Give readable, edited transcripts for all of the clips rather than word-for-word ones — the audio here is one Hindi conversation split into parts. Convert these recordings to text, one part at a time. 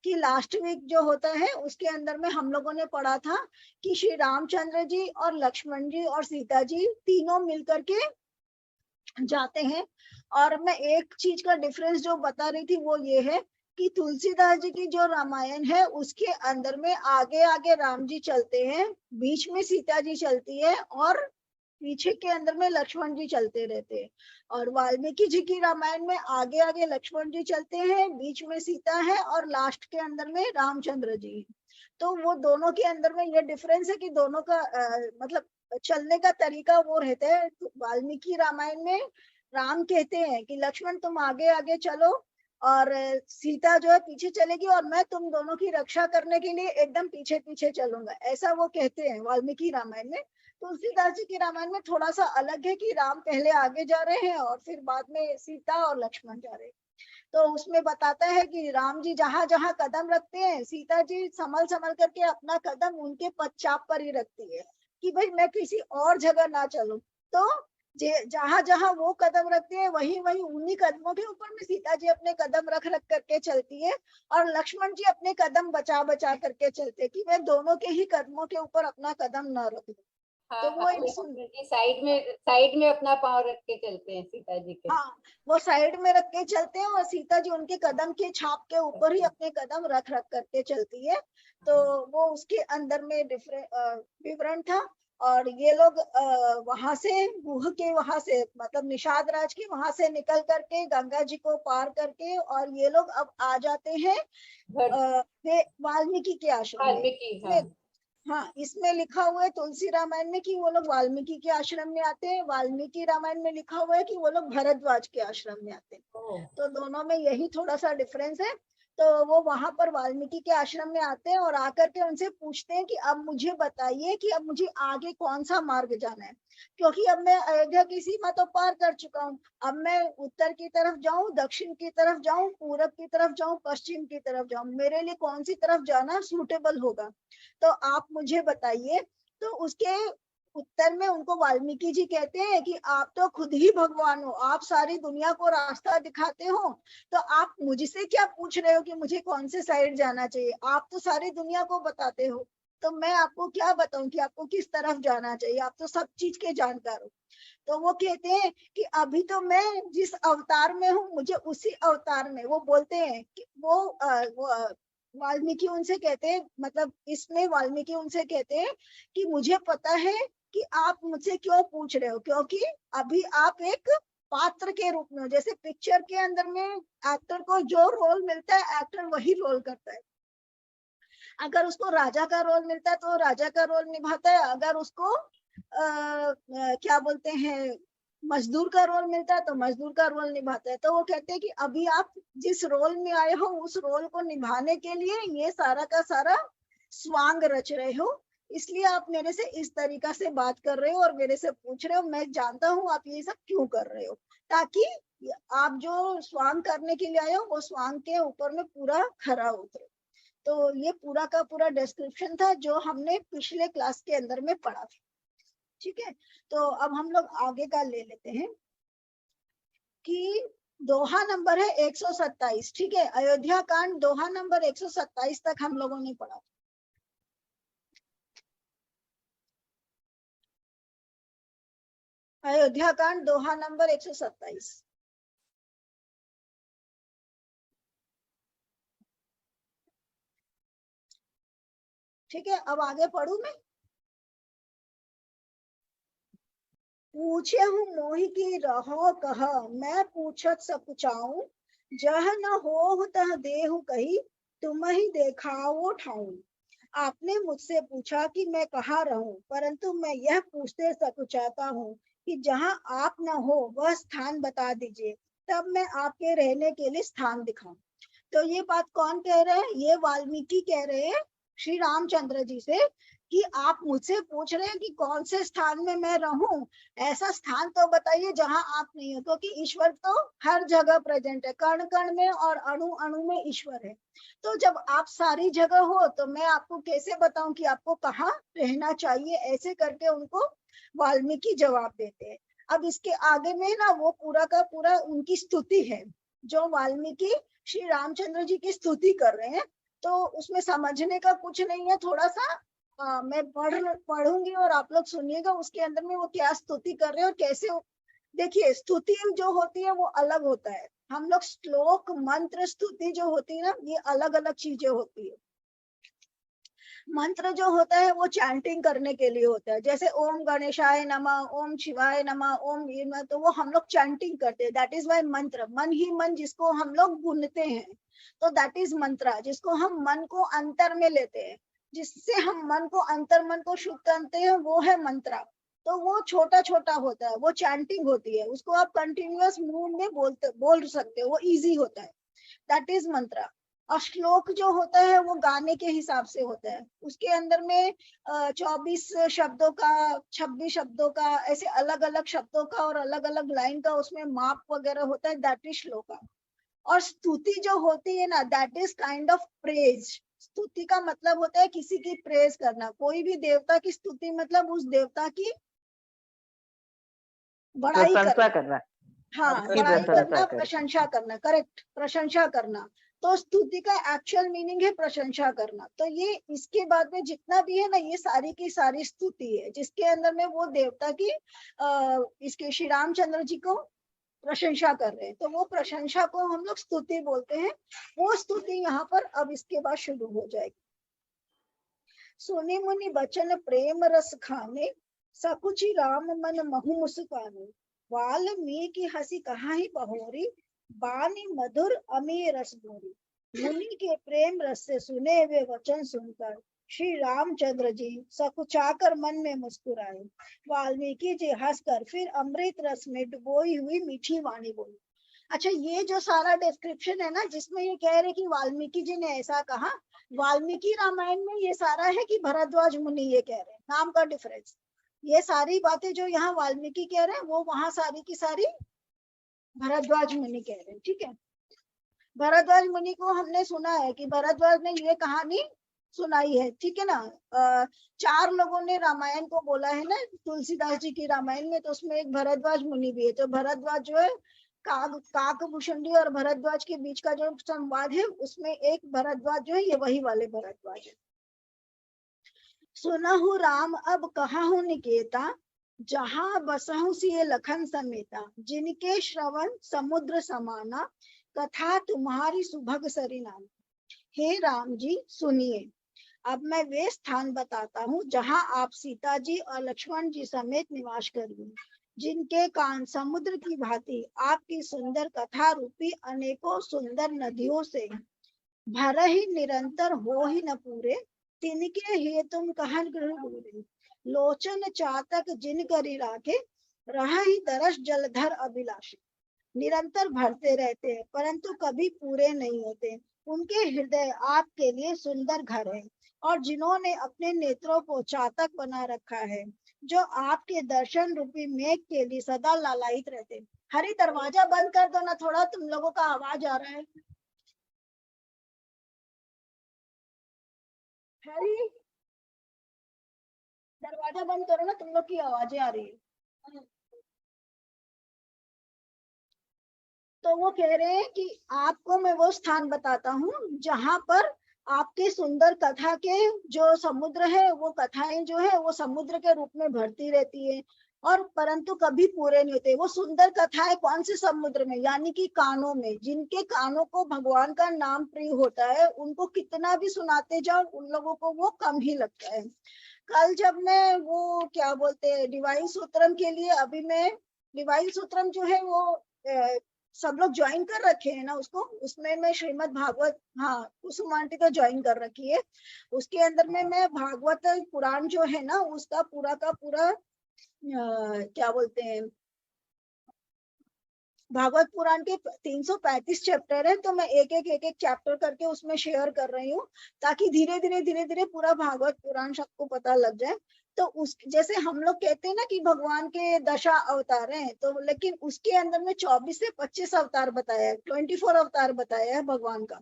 कि लास्ट वीक जो होता है उसके अंदर में हम लोगों ने पढ़ा था कि श्री रामचंद्र जी और लक्ष्मण जी और सीता जी तीनों मिलकर के जाते हैं। और मैं एक चीज का डिफरेंस जो बता रही थी वो ये है कि तुलसीदास जी की जो रामायण है उसके अंदर में आगे आगे राम जी चलते हैं, बीच में सीता जी चलती है और पीछे के अंदर में लक्ष्मण जी चलते रहते हैं। और वाल्मीकि जी की रामायण में आगे आगे लक्ष्मण जी चलते हैं, बीच में सीता है और लास्ट के अंदर में रामचंद्र जी। तो वो दोनों के अंदर में ये डिफरेंस है कि दोनों का मतलब चलने का तरीका वो रहता है। तो वाल्मीकि रामायण में राम कहते हैं कि लक्ष्मण तुम आगे आगे चलो और सीता जो है पीछे चलेगी और मैं तुम दोनों की रक्षा करने के लिए एकदम पीछे पीछे चलूंगा, ऐसा वो कहते हैं वाल्मीकि रामायण में। तुलसीदास जी की रामायण में थोड़ा सा अलग है कि राम पहले आगे जा रहे हैं और फिर बाद में सीता और लक्ष्मण जा रहे हैं। तो उसमें बताता है कि राम जी जहां जहां कदम रखते हैं सीता जी संभल संभल करके अपना कदम उनके पश्चात पर ही रखती है कि भाई मैं किसी और जगह ना चलूं। तो जहां जहां वो कदम रखते हैं वहीं वहीं उन्हीं कदमों के ऊपर में सीता जी अपने कदम रख रख करके चलती है और लक्ष्मण जी अपने कदम बचा बचा करके चलते कि मैं दोनों के ही कदमों के ऊपर अपना कदम न रख दूं। हाँ तो हाँ, वो एक लक्ष्मण जी साइड में अपना पाँव रख के चलते हैं सीता जी के। हाँ, वो साइड में रख के चलते हैं और सीता जी उनके कदम के छाप के ऊपर ही अपने कदम रख रख करके चलती है। तो वो उसके अंदर में विवरण था। और ये लोग वहां से गुह के वहां से मतलब निषाद राज के वहां से निकल करके गंगा जी को पार करके और ये लोग अब आ जाते हैं वाल्मीकि के आश्रम में। वाल्मीकि, हाँ। हाँ, इसमें लिखा हुआ है तुलसी रामायण में कि वो लोग वाल्मीकि के आश्रम में आते हैं, वाल्मीकि रामायण में लिखा हुआ है कि वो लोग भरद्वाज के आश्रम में आते हैं। तो दोनों में यही थोड़ा सा डिफरेंस है। तो वो वहां पर वाल्मीकि के आश्रम में आते हैं और आकर के उनसे पूछते हैं कि अब मुझे बताइए कि अब मुझे आगे कौन सा मार्ग जाना है, क्योंकि अब मैं अयोध्या की सीमा तो पार कर चुका हूँ। अब मैं उत्तर की तरफ जाऊं, दक्षिण की तरफ जाऊं, पूरब की तरफ जाऊं, पश्चिम की तरफ जाऊं, मेरे लिए कौन सी तरफ जाना सूटेबल होगा, तो आप मुझे बताइए। तो उसके उत्तर में उनको वाल्मीकि जी कहते हैं कि आप तो खुद ही भगवान हो, आप सारी दुनिया को रास्ता दिखाते हो, तो आप मुझसे क्या पूछ रहे हो कि मुझे कौन से साइड जाना चाहिए, आप तो सारी दुनिया को बताते हो, तो मैं आपको क्या बताऊं कि आपको किस तरफ जाना चाहिए, आप तो सब चीज के जानकार हो। तो वो कहते हैं कि अभी तो मैं जिस अवतार में हूँ मुझे उसी अवतार में, वो बोलते हैं कि वो वाल्मीकि उनसे कहते हैं, मतलब इसमें वाल्मीकि उनसे कहते हैं कि मुझे पता है कि आप मुझसे क्यों पूछ रहे हो, क्योंकि अभी आप एक पात्र के रूप में हो। जैसे पिक्चर के अंदर में एक्टर को जो रोल मिलता है एक्टर वही रोल करता है। अगर उसको राजा का रोल मिलता है तो राजा का रोल निभाता है, अगर उसको क्या बोलते हैं मजदूर का रोल मिलता है तो मजदूर का रोल निभाता है। तो वो कहते हैं कि अभी आप जिस रोल में आए हो उस रोल को निभाने के लिए ये सारा का सारा स्वांग रच रहे हो, इसलिए आप मेरे से इस तरीका से बात कर रहे हो और मेरे से पूछ रहे हो, मैं जानता हूँ आप ये सब क्यों कर रहे हो, ताकि आप जो स्वांग करने के लिए आए हो वो स्वांग के ऊपर में पूरा खरा उतरे। तो ये पूरा का पूरा डिस्क्रिप्शन था जो हमने पिछले क्लास के अंदर में पढ़ा था। ठीक है, तो अब हम लोग आगे का ले लेते हैं कि दोहा नंबर है 127। ठीक है, अयोध्या कांड दोहा नंबर 127 तक हम लोगों ने पढ़ा। अयोध्या कांड दोहा नंबर 127। ठीक है, अब आगे पढ़ू मैं। पूछे हूँ मोहि की रहो कह, मैं पूछत सकुचाऊं, जह न हो तह देहु कही, तुम ही देखाओ ठाऊं। आपने मुझसे पूछा कि मैं कहाँ रहूं, परंतु मैं यह पूछते सकुचाता हूँ कि जहाँ आप न हो वह स्थान बता दीजिए, तब मैं आपके रहने के लिए स्थान दिखाऊं। तो ये बात कौन कह रहे हैं, ये वाल्मीकि कह रहे हैं श्री रामचंद्र जी से कि आप मुझसे पूछ रहे हैं कि कौन से स्थान में मैं रहूं, ऐसा स्थान तो बताइए जहां आप नहीं हो, क्योंकि ईश्वर तो हर जगह प्रेजेंट है, कण कण में और अणु अणु में ईश्वर है। तो जब आप सारी जगह हो तो मैं आपको कैसे बताऊं कि आपको कहाँ रहना चाहिए, ऐसे करके उनको वाल्मीकि जवाब देते हैं। अब इसके आगे में ना वो पूरा का पूरा उनकी स्तुति है, जो वाल्मीकि श्री रामचंद्र जी की स्तुति कर रहे हैं। तो उसमें समझने का कुछ नहीं है, थोड़ा सा मैं पढ़ूंगी और आप लोग सुनिएगा उसके अंदर में वो क्या स्तुति कर रहे हैं और कैसे। देखिए स्तुति जो होती है वो अलग होता है, हम लोग श्लोक मंत्र स्तुति जो होती है ना, ये अलग अलग चीजें होती है। मंत्र जो होता है वो चैंटिंग करने के लिए होता है, जैसे ओम गणेशाय नमः, ओम शिवाय नमः, ओम वीर नमः, तो वो हम लोग चैंटिंग करते हैं। दैट इज वाई मंत्र, मन ही मन जिसको हम लोग गुनते हैं, तो दैट इज मंत्रा, जिसको हम मन को अंतर में लेते हैं, जिससे हम मन को अंतर मन को शुद्ध करते हैं, वो है मंत्रा। तो वो छोटा छोटा होता है, वो चैंटिंग होती है, उसको आप कंटिन्यूअस मूड में बोल सकते हो, वो इजी होता है, दैट इज मंत्रा। और श्लोक जो होता है वो गाने के हिसाब से होता है, उसके अंदर में 24 शब्दों का, 26 शब्दों का, ऐसे अलग अलग शब्दों का और अलग अलग लाइन का उसमें माप वगैरह होता है, दैट इज श्लोका। और स्तुति जो होती है ना, that is kind of praise. स्तुति का मतलब होता है किसी की प्रेज करना, कोई भी देवता की स्तुति मतलब उस देवता की बड़ाई करना। हाँ, बड़ाई करना, प्रशंसा करना, करेक्ट, प्रशंसा करना। तो स्तुति का एक्चुअल मीनिंग है प्रशंसा करना। तो ये इसके बाद में जितना भी है ना, ये सारी की सारी स्तुति है, जिसके अंदर में वो देवता की इसके श्री रामचंद्र जी को प्रशंसा कर रहे हैं, तो वो प्रशंसा को हम लोग स्तुति बोलते हैं। वो स्तुति यहाँ पर अब इसके बाद शुरू हो जाएगी। सुनि मुनि बचन प्रेम रस खाने, सकुचि राम मन महु मुस्काने, वाल्मीकि हंसी कहाहि बहोरी, बानी मधुर अमी रस भोरी। मुनि के प्रेम रस से सुने वे वचन सुनकर श्री रामचंद्र जी सकुचाकर मन में मुस्कुराए। वाल्मीकि जी हंसकर फिर अमृत रस में डुबोई हुई मीठी वाणी बोली। अच्छा, ये जो सारा डिस्क्रिप्शन है ना, जिसमें ये कह रहे कि वाल्मीकि जी ने ऐसा कहा, वाल्मीकि रामायण में ये सारा है कि भरद्वाज मुनि ये कह रहे हैं, नाम का डिफरेंस। ये सारी बातें जो यहाँ वाल्मीकि कह रहे हैं वो वहां सारी की सारी भरद्वाज मुनि कह रहे हैं, ठीक है। भरद्वाज मुनि को हमने सुना है कि भरद्वाज ने ये कहानी सुनाई है, ठीक है ना। 4 लोगों ने रामायण को बोला है ना तुलसीदास जी की रामायण में, तो उसमें एक भरद्वाज मुनि भी है। तो भरद्वाज जो है, काकभूषणी और भरद्वाज के बीच का जो संवाद है, उसमें एक भरद्वाज जो है ये वही वाले भरद्वाज है। सुनहु राम अब कहाहु निकेता, जहां बसहु सिए लखन समेता, जिनके श्रवण समुद्र समाना, कथा तुम्हारी सुभग सरिनाम। हे राम जी सुनिए, अब मैं वे स्थान बताता हूँ जहाँ आप सीता जी और लक्ष्मण जी समेत निवास करिए, जिनके कान समुद्र की भांति आपकी सुंदर कथा रूपी अनेकों सुंदर नदियों से भर ही निरंतर हो ही न पूरे, तिनके हे तुम कहन गृह दूरे। लोचन चातक जिन करी राखे, रहा ही दरस जलधर अभिलाषी। निरंतर भरते रहते हैं परंतु कभी पूरे नहीं होते। उनके हृदय आपके लिए सुंदर घर है, और जिन्होंने अपने नेत्रों को चातक बना रखा है, जो आपके दर्शन रूपी मेघ के लिए सदा लालायित रहते। हरी, दरवाजा बंद कर दो ना, थोड़ा तुम लोगों का आवाज आ रहा है। हरी, दरवाजा बंद करो ना, तुम लोग की आवाजें आ रही है। तो वो कह रहे हैं कि आपको मैं वो स्थान बताता हूँ जहां पर आपके सुंदर कथा के जो समुद्र है, वो कथाएं जो है वो समुद्र के रूप में भरती रहती है, और परंतु कभी पूरे नहीं होते। वो सुंदर कथाएं कौन से समुद्र में, यानी कि कानों में, जिनके कानों को भगवान का नाम प्रिय होता है, उनको कितना भी सुनाते जाओ उन लोगों को वो कम ही लगता है। कल जब मैं वो क्या बोलते हैं डिवाइन सूत्रम के लिए, अभी मैं डिवाइन सूत्रम जो है वो सब लोग ज्वाइन कर रखे हैं ना उसको, उसमें मैं श्रीमद् भागवत, हाँ कुसुम आंटी तो ज्वाइन कर रखी है, उसके अंदर में मैं भागवत पुराण जो है ना उसका पूरा का पूरा क्या बोलते हैं, भागवत पुराण के 335 चैप्टर है, तो मैं एक एक चैप्टर करके उसमें शेयर कर रही हूँ, ताकि धीरे धीरे पूरा भागवत पुराण सबको पता लग जाए। तो उस जैसे हम लोग कहते हैं ना कि भगवान के 10 अवतार हैं, तो लेकिन उसके अंदर में 24 से 25 अवतार बताया है, 24 अवतार बताया है भगवान का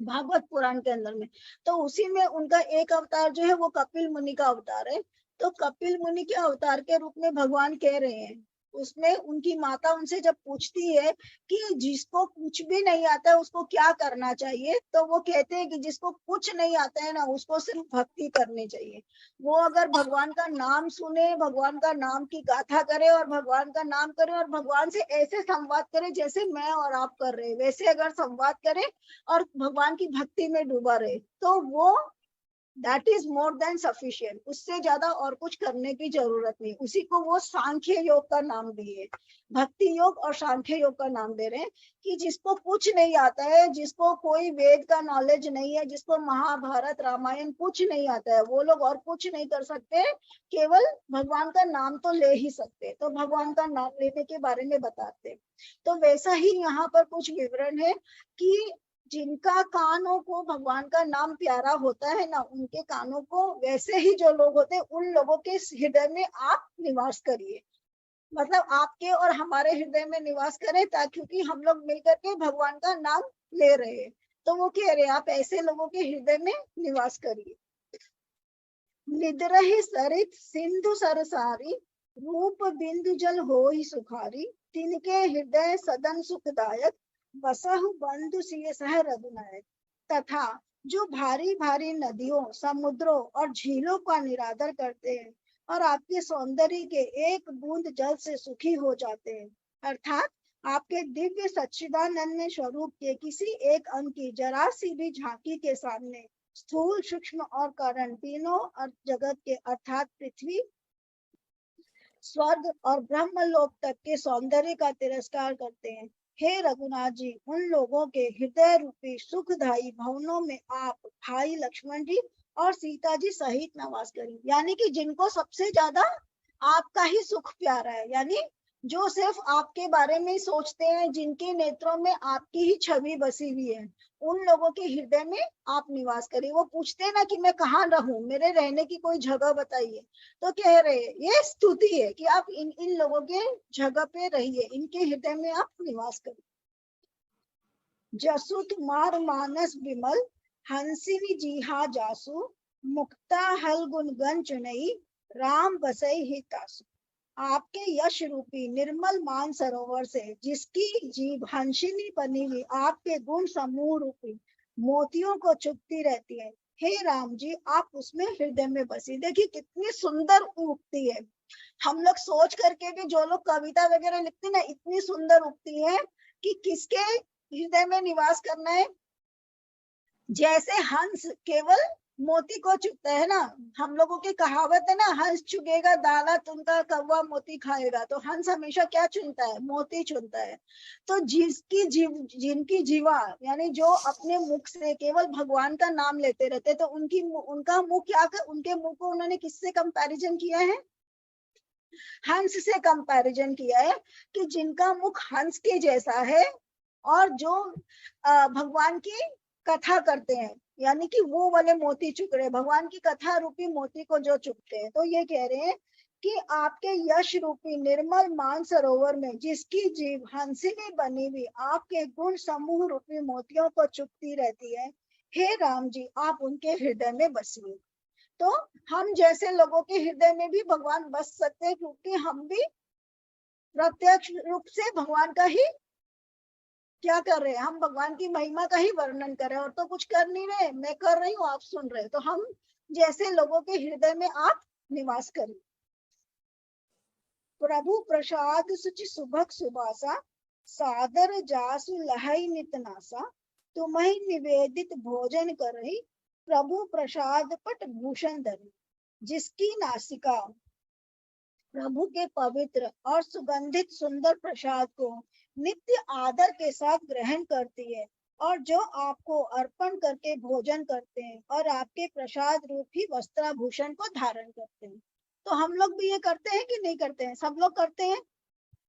भागवत पुराण के अंदर में। तो उसी में उनका एक अवतार जो है वो कपिल मुनि का अवतार है। तो कपिल मुनि के अवतार के रूप में भगवान कह रहे हैं उसमें उनकी माता उनसे जब पूछती है कि जिसको कुछ भी नहीं आता है उसको क्या करना चाहिए, तो वो कहते हैं कि जिसको कुछ नहीं आता है ना उसको सिर्फ भक्ति करनी चाहिए। वो अगर भगवान का नाम सुने, भगवान का नाम की गाथा करे और भगवान का नाम करे और भगवान से ऐसे संवाद करे जैसे मैं और आप कर रहे, वैसे अगर संवाद करे और भगवान की भक्ति में डूबा रहे, तो वो that is more than sufficient. उससे ज्यादा और कुछ करने की जरूरत नहीं। उसी को वो सांख्य योग का नाम दिए, भक्ति योग और सांख्य योग का नाम दे रहे हैं कि जिसको कुछ नहीं आता है, जिसको कोई वेद का नॉलेज नहीं है, जिसको महाभारत रामायण कुछ नहीं आता है, वो लोग और कुछ नहीं कर सकते, केवल भगवान का नाम तो ले ही सकते। तो भगवान का नाम लेने के बारे में बताते। तो वैसा ही यहाँ पर कुछ विवरण है कि जिनका कानों को भगवान का नाम प्यारा होता है ना, उनके कानों को, वैसे ही जो लोग होते हैं उन लोगों के हृदय में आप निवास करिए। मतलब आपके और हमारे हृदय में निवास करें, ताकि क्योंकि हम लोग मिलकर के भगवान का नाम ले रहे हैं। तो वो कह रहे हैं आप ऐसे लोगों के हृदय में निवास करिए। निद्रहि सरित सिंधु सरसारी, रूप बिंदु जल होहि सुखारी, तिनके हृदय सदन सुखदायक, बसहु बंधु सिय सह रघुनायक। तथा जो भारी भारी नदियों, समुद्रों और झीलों का निरादर करते हैं और आपके सौंदर्य के एक बूंद जल से सुखी हो जाते हैं, अर्थात आपके दिव्य सच्चिदानंद स्वरूप के किसी एक अंग की जरा सी भी झांकी के सामने स्थूल, सूक्ष्म और कारण तीनों जगत के अर्थात पृथ्वी, स्वर्ग और ब्रह्मलोक तक के सौंदर्य का तिरस्कार करते हैं। हे रघुनाथ जी, उन लोगों के हृदय रूपी सुखदायी भवनों में आप भाई लक्ष्मण जी और सीता जी सहित निवास करिए। यानी कि जिनको सबसे ज्यादा आपका ही सुख प्यारा है, यानी जो सिर्फ आपके बारे में ही सोचते हैं, जिनके नेत्रों में आपकी ही छवि बसी हुई है, उन लोगों के हृदय में आप निवास करिए। वो पूछते हैं ना कि मैं कहाँ रहूं, मेरे रहने की कोई जगह बताइए, तो कह रहे हैं ये स्तुति है कि आप इन इन लोगों के जगह पे रहिए, इनके हृदय में आप निवास करिए। जसु तुम्हार मानस विमल, हंसिनी जीहा जासु, मुक्ता हल गुण गन चुनई, राम बसई ही तासु। आपके यश रूपी निर्मल मान सरोवर से जिसकी जीभ हंसिनी बनी हुई आपके गुण समूह रूपी मोतियों को चुपती रहती है, हे राम जी आप उसमें हृदय में बसी। देखिए कितनी सुंदर उक्ति है। हम लोग सोच करके भी, जो लोग कविता वगैरह लिखते ना, इतनी सुंदर उक्ति है कि किसके हृदय में निवास करना है। जैसे हंस केवल मोती को चुगता है ना, हम लोगों की कहावत है ना, हंस चुगेगा दाना तुमका, कौवा मोती खाएगा। तो हंस हमेशा क्या चुनता है, मोती चुनता है। तो जिनकी जीवा, यानी जो अपने मुख से केवल भगवान का नाम लेते रहते, तो उनका मुंह क्या उनके मुंह को उन्होंने किससे कंपैरिजन किया है, हंस से कंपैरिजन किया है कि जिनका मुख हंस के जैसा है और जो भगवान की कथा करते हैं, यानी कि वो वाले मोती चुग रहे, भगवान की कथा रूपी मोती को जो चुगते हैं। तो ये कह रहे हैं कि आपके यश रूपी निर्मल मान सरोवर में जिसकी जीभ हंसिनी बनी हुई आपके गुण समूह रूपी मोतियों को चुगती रहती है, हे राम जी आप उनके हृदय में बसिए। तो हम जैसे लोगों के हृदय में भी भगवान बस सकते हैं, क्योंकि हम भी प्रत्यक्ष रूप से भगवान का ही क्या कर रहे हैं, हम भगवान की महिमा का ही वर्णन कर रहे हैं, और तो कुछ कर नहीं रहे, मैं कर रही हूँ आप सुन रहे। तो हम जैसे लोगों के हृदय में आप निवास करें। प्रभु प्रसाद सुचि सुभग सुबासा, सादर जासु लहई नितनासा, तुम्हि निवेदित भोजन करहि, प्रभु प्रसाद पट भूषण धरि। जिसकी नासिका प्रभु के पवित्र और सुगंधित सुंदर प्रसाद को नित्य आदर के साथ ग्रहण करती है, और जो आपको अर्पण करके भोजन करते हैं और आपके प्रसाद रूपी वस्त्राभूषण को धारण करते हैं। तो हम लोग भी ये करते हैं कि नहीं करते हैं, सब लोग करते हैं।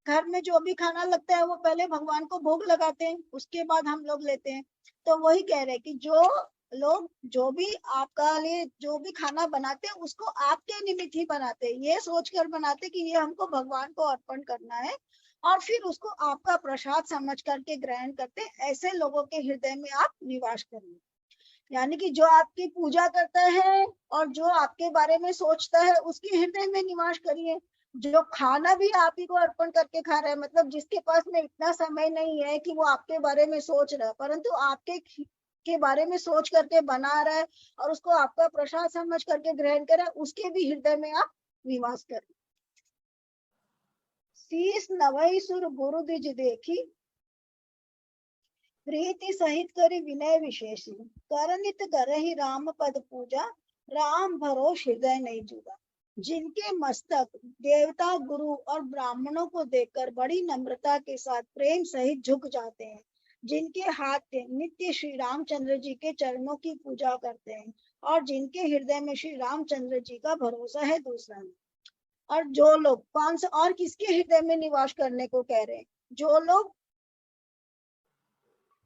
घर में जो भी खाना लगता है वो पहले भगवान को भोग लगाते हैं, उसके बाद हम लोग लेते हैं। तो वही कह रहे हैं कि जो लोग जो भी आपका लिए जो भी खाना बनाते हैं उसको आपके निमित्त ही बनाते हैं, ये सोचकर बनाते कि ये हमको भगवान को अर्पण करना है, और फिर उसको आपका प्रसाद समझ करके ग्रहण करते हैं। ऐसे लोगों के हृदय में आप निवास करिए। यानी कि जो आपकी पूजा करता है और जो आपके बारे में सोचता है उसके हृदय में निवास करिए। जो खाना भी आप ही को अर्पण करके खा रहा है, मतलब जिसके पास में इतना समय नहीं है कि वो आपके बारे में सोच रहा है, परंतु आपके के बारे में सोच करके बना रहा है और उसको आपका प्रसाद समझ करके ग्रहण करे, उसके भी हृदय में आप निवास करें। शीस नवई सुर गुरु द्विज देखी, प्रीति सहित करी विनय विशेषी, करनित करहि राम पद पूजा, राम भरोस हृदय नहीं जुड़ा। जिनके मस्तक देवता, गुरु और ब्राह्मणों को देखकर बड़ी नम्रता के साथ प्रेम सहित झुक जाते हैं, जिनके हाथ नित्य श्री रामचंद्र जी के चरणों की पूजा करते हैं और जिनके हृदय में श्री रामचंद्र जी का भरोसा है, दूसरा नहीं। और जो लोग कौन सा और किसके हृदय में निवास करने को कह रहे हैं? जो लोग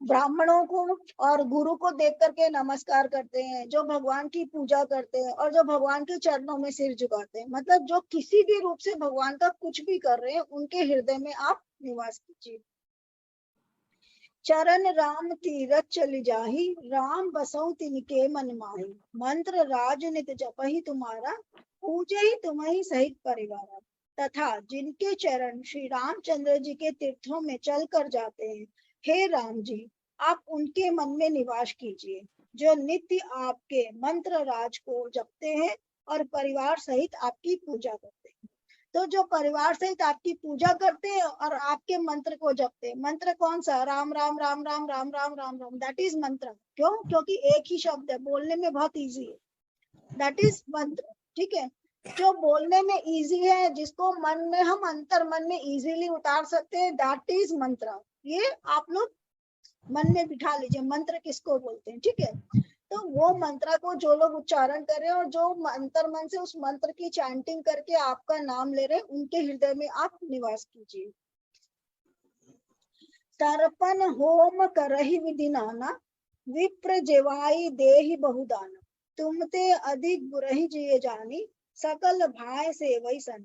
ब्राह्मणों को और गुरु को देख करके नमस्कार करते हैं, जो भगवान की पूजा करते हैं और जो भगवान के चरणों में सिर झुकाते हैं, मतलब जो किसी भी रूप से भगवान का कुछ भी कर रहे हैं, उनके हृदय में आप निवास कीजिए। चरण राम तीरथ चली जाही, राम बसऊ तिनके मन माही, मंत्र राज नित जपहि तुम्हारा, पूजे ही तुम्हें सहित परिवार। तथा जिनके चरण श्री रामचंद्र जी के तीर्थों में चल कर जाते हैं, हे राम जी, आप उनके मन में निवास कीजिए, जो नित्य आपके मंत्र राज को जपते हैं और परिवार सहित आपकी पूजा करते हैं। तो जो परिवार सहित आपकी पूजा करते हैं और आपके मंत्र को जपते हैं, मंत्र कौन सा? राम राम राम राम राम राम राम राम, दैट इज मंत्र। क्यों? क्योंकि एक ही शब्द है, बोलने में बहुत इजी है, दैट इज मंत्र। ठीक है, जो बोलने में इजी है, जिसको मन में हम अंतर मन में इजीली उतार सकते हैं, दैट इज मंत्र। ये आप लोग मन में बिठा लीजिए, मंत्र किसको बोलते हैं। ठीक है, तो वो मंत्र को जो लोग उच्चारण कर रहे हैं और जो अंतर मन से उस मंत्र की चैंटिंग करके आपका नाम ले रहे हैं, उनके हृदय में आप निवास कीजिए। तर्पण होम करहि विधि नाना, विप्र जेवाई देहि बहुदाना, तुमते अधिक बुरहि जिये जानी, सकल भाय सेवई सन।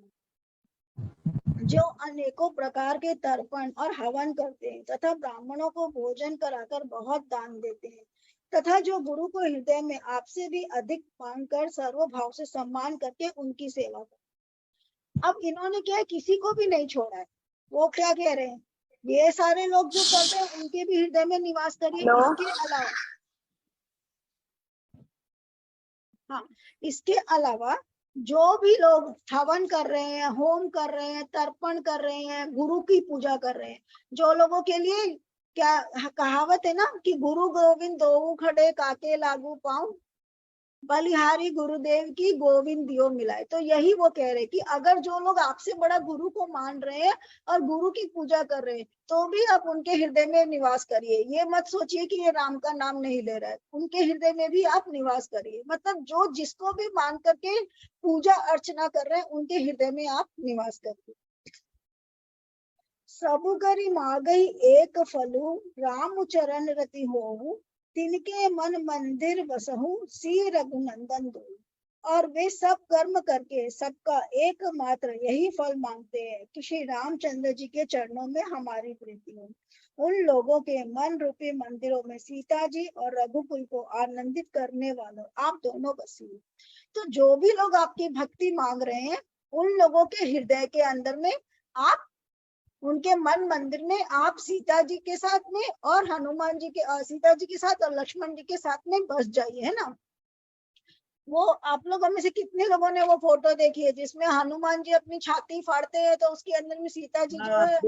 जो अनेकों प्रकार के तर्पण और हवन करते हैं तथा ब्राह्मणों को भोजन कराकर बहुत दान देते हैं, तथा जो गुरु को हृदय में आपसे भी अधिक मानकर सर्वभाव से सम्मान करके उनकी सेवा करते। अब इन्होंने क्या है, किसी को भी नहीं छोड़ा है। वो क्या कह रहे हैं, ये सारे लोग जो करते हैं उनके भी हृदय में निवास करिए। इसके अलावा हाँ, इसके अलावा जो भी लोग हवन कर रहे हैं, होम कर रहे हैं, तर्पण कर रहे हैं, गुरु की पूजा कर रहे हैं, जो लोगों के लिए क्या कहावत है ना कि गुरु गोविंद दोऊ खड़े काके लागू पाऊं, बलिहारी गुरुदेव की गोविंद दियो मिलाए। तो यही वो कह रहे कि अगर जो लोग आपसे बड़ा गुरु को मान रहे हैं और गुरु की पूजा कर रहे हैं, तो भी आप उनके हृदय में निवास करिए। ये मत सोचिए कि ये राम का नाम नहीं ले रहा है, उनके हृदय में भी आप निवास करिए। मतलब जो जिसको भी मान करके पूजा अर्चना कर रहे हैं, उनके हृदय में आप निवास करिए। सब करी मागई एक फलू, राम चरण रति होऊ, तिनके मन मंदिर बसहु, सी रघुनंदन दो। और वे सब कर्म करके सबका एकमात्र यही फल मांगते हैं कि श्री रामचंद्र जी के चरणों में हमारी प्रीति हो। उन लोगों के मन रूपी मंदिरों में सीता जी और रघुकुल को आनंदित करने वालों आप दोनों बसिए। तो जो भी लोग आपकी भक्ति मांग रहे हैं, उन लोगों के हृदय के अंदर में आप, उनके मन मंदिर में आप सीता जी के साथ में और हनुमान जी के सीता जी के साथ और लक्ष्मण जी के साथ में बस जाइए। है ना, वो आप लोगों में से कितने लोगों ने वो फोटो देखी है जिसमें हनुमान जी अपनी छाती फाड़ते हैं तो उसके अंदर में सीता जी जो है,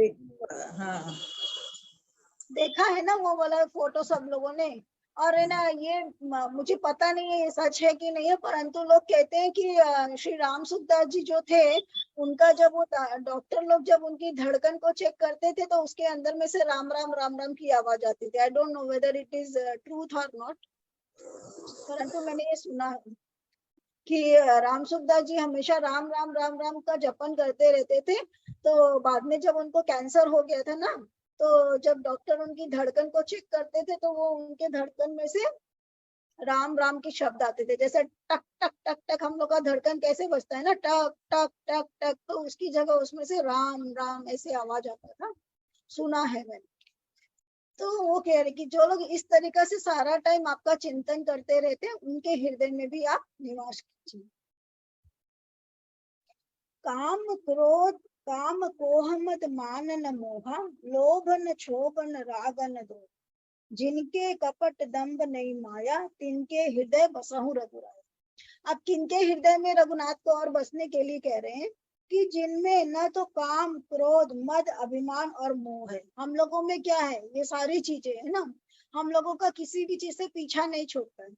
देखा है ना वो वाला फोटो सब लोगों ने। और है ना, ये मुझे पता नहीं है ये सच है कि नहीं है, परंतु लोग कहते हैं कि श्री राम सुखदास जी जो थे, उनका जब वो डॉक्टर लोग जब उनकी धड़कन को चेक करते थे तो उसके अंदर में से राम राम राम राम की आवाज आती थी। I don't know whether it is truth और नॉट, परंतु मैंने ये सुना है कि राम सुखदास जी हमेशा राम राम राम राम का जपन करते रहते थे। तो बाद में जब उनको कैंसर हो गया था ना, तो जब डॉक्टर उनकी धड़कन को चेक करते थे तो वो उनके धड़कन में से राम राम के शब्द आते थे। जैसे टक टक टक टक हम लोग का धड़कन कैसे बजता है ना, टक टक टक टक, तो उसकी जगह उसमें से राम राम ऐसे आवाज आता था, सुना है मैंने। तो वो कह रहे कि जो लोग इस तरीका से सारा टाइम आपका चिंतन करते रहते हैं, उनके हृदय में भी आप निवास कीजिए। काम क्रोध काम कोह मद मान न मोहा, लोभ न क्षोभ न राग न द्रोह, जिनके कपट दंभ नहीं माया, तिनके हृदय बसहु रघुराया। अब किनके हृदय में रघुनाथ को और बसने के लिए कह रहे हैं कि जिनमें न तो काम क्रोध मद अभिमान और मोह है। हम लोगों में क्या है, ये सारी चीजें है ना, हम लोगों का किसी भी चीज से पीछा नहीं छूटता है।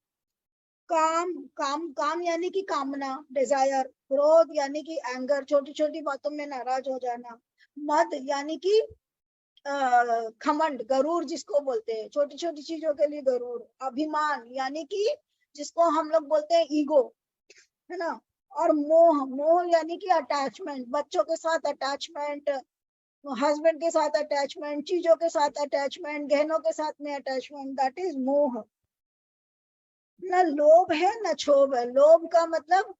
काम काम काम यानी कि कामना, डिजायर। क्रोध यानी कि एंगर, छोटी छोटी बातों में नाराज हो जाना। मद यानी कि खमंड, गरूर जिसको बोलते हैं, छोटी छोटी चीजों के लिए गरूर। अभिमान यानी कि जिसको हम लोग बोलते हैं ईगो, है ना। और मोह, मोह यानी कि अटैचमेंट, बच्चों के साथ अटैचमेंट, हस्बैंड के साथ अटैचमेंट, चीजों के साथ अटैचमेंट, गहनों के साथ में अटैचमेंट, दैट इज मोह। न लोभ है न क्षोभ है। लोभ का मतलब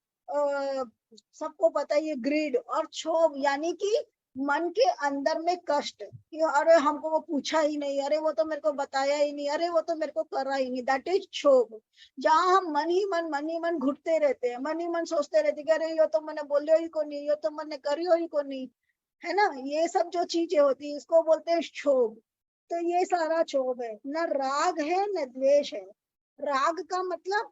सबको पता है, ये ग्रीड। और क्षोभ यानी कि मन के अंदर में कष्ट कि अरे हमको वो पूछा ही नहीं, अरे वो तो मेरे को बताया ही नहीं, अरे वो तो मेरे को करा ही नहीं, दैट इज क्षोभ। जहाँ हम मन ही मन घुटते रहते हैं, मन ही मन सोचते रहते कि अरे ये तो मैंने बोलियो ही को नहीं, ये तो मैंने करियो ही को नहीं, है ना। ये सब जो चीजें होती है इसको बोलते हैं क्षोभ। तो ये सारा क्षोभ है। न राग है न द्वेष है। राग का मतलब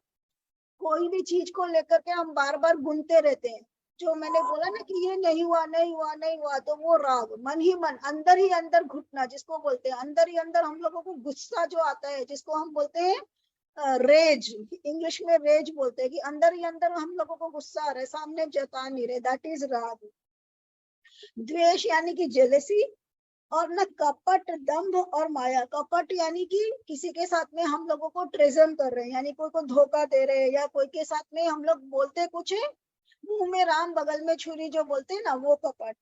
कोई भी चीज को लेकर के हम बार बार गुनते रहते हैं। जो मैंने बोला ना कि ये नहीं हुआ नहीं हुआ नहीं हुआ, तो वो राग, मन ही अंदर घुटना जिसको बोलते हैं। अंदर ही अंदर हम लोगों को गुस्सा जो आता है, जिसको हम बोलते हैं रेज, इंग्लिश में रेज बोलते हैं, कि अंदर ही अंदर हम लोगों को गुस्सा आ रहा है, सामने जता नहीं रहे, दैट इज राग। द्वेष यानी कि जेलसी। और न कपट दंभ और माया। कपट यानी कि किसी के साथ में हम लोगों को ट्रेजन कर रहे हैं, यानी कोई को धोखा दे रहे हैं, या कोई के साथ में हम लोग बोलते कुछ है, मुंह में राम बगल में छुरी जो बोलते हैं ना, वो कपट।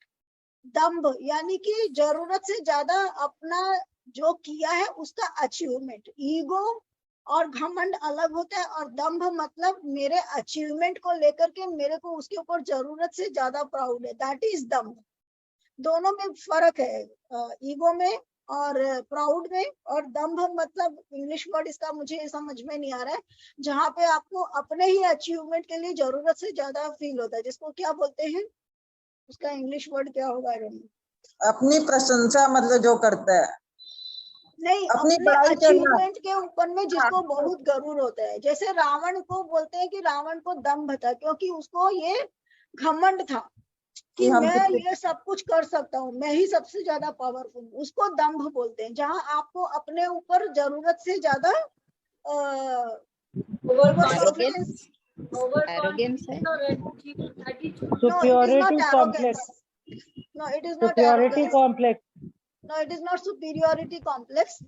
दंभ यानी कि जरूरत से ज्यादा अपना जो किया है उसका अचीवमेंट। ईगो और घमंड अलग होता है, और दंभ मतलब मेरे अचीवमेंट को लेकर के मेरे को उसके ऊपर जरूरत से ज्यादा प्राउड है, दैट इज दंभ। दोनों में फर्क है, ईगो में और प्राउड में। और दंभ मतलब इंग्लिश वर्ड इसका मुझे समझ में नहीं आ रहा है, जहाँ पे आपको अपने ही अचीवमेंट के लिए जरूरत से ज्यादा फील होता है, जिसको क्या बोलते हैं, उसका इंग्लिश वर्ड क्या होगा, अपनी प्रशंसा, मतलब जो करता है नहीं, अपनी अपने बड़ाई करना। अचीवमेंट के ऊपर में जिसको बहुत गरूर होता है। जैसे रावण को बोलते हैं कि रावण को दंभ था, क्योंकि उसको ये घमंड था कि कि हम मैं कितने ये सब कुछ कर सकता हूँ, मैं ही सबसे ज्यादा पावरफुल हूँ, उसको दंभ बोलते हैं। जहाँ आपको अपने ऊपर जरूरत से ज्यादा Arrogance. Arrogance है. Superiority complex. No, it is not Superiority arrogance. complex. No, it is not superiority complex.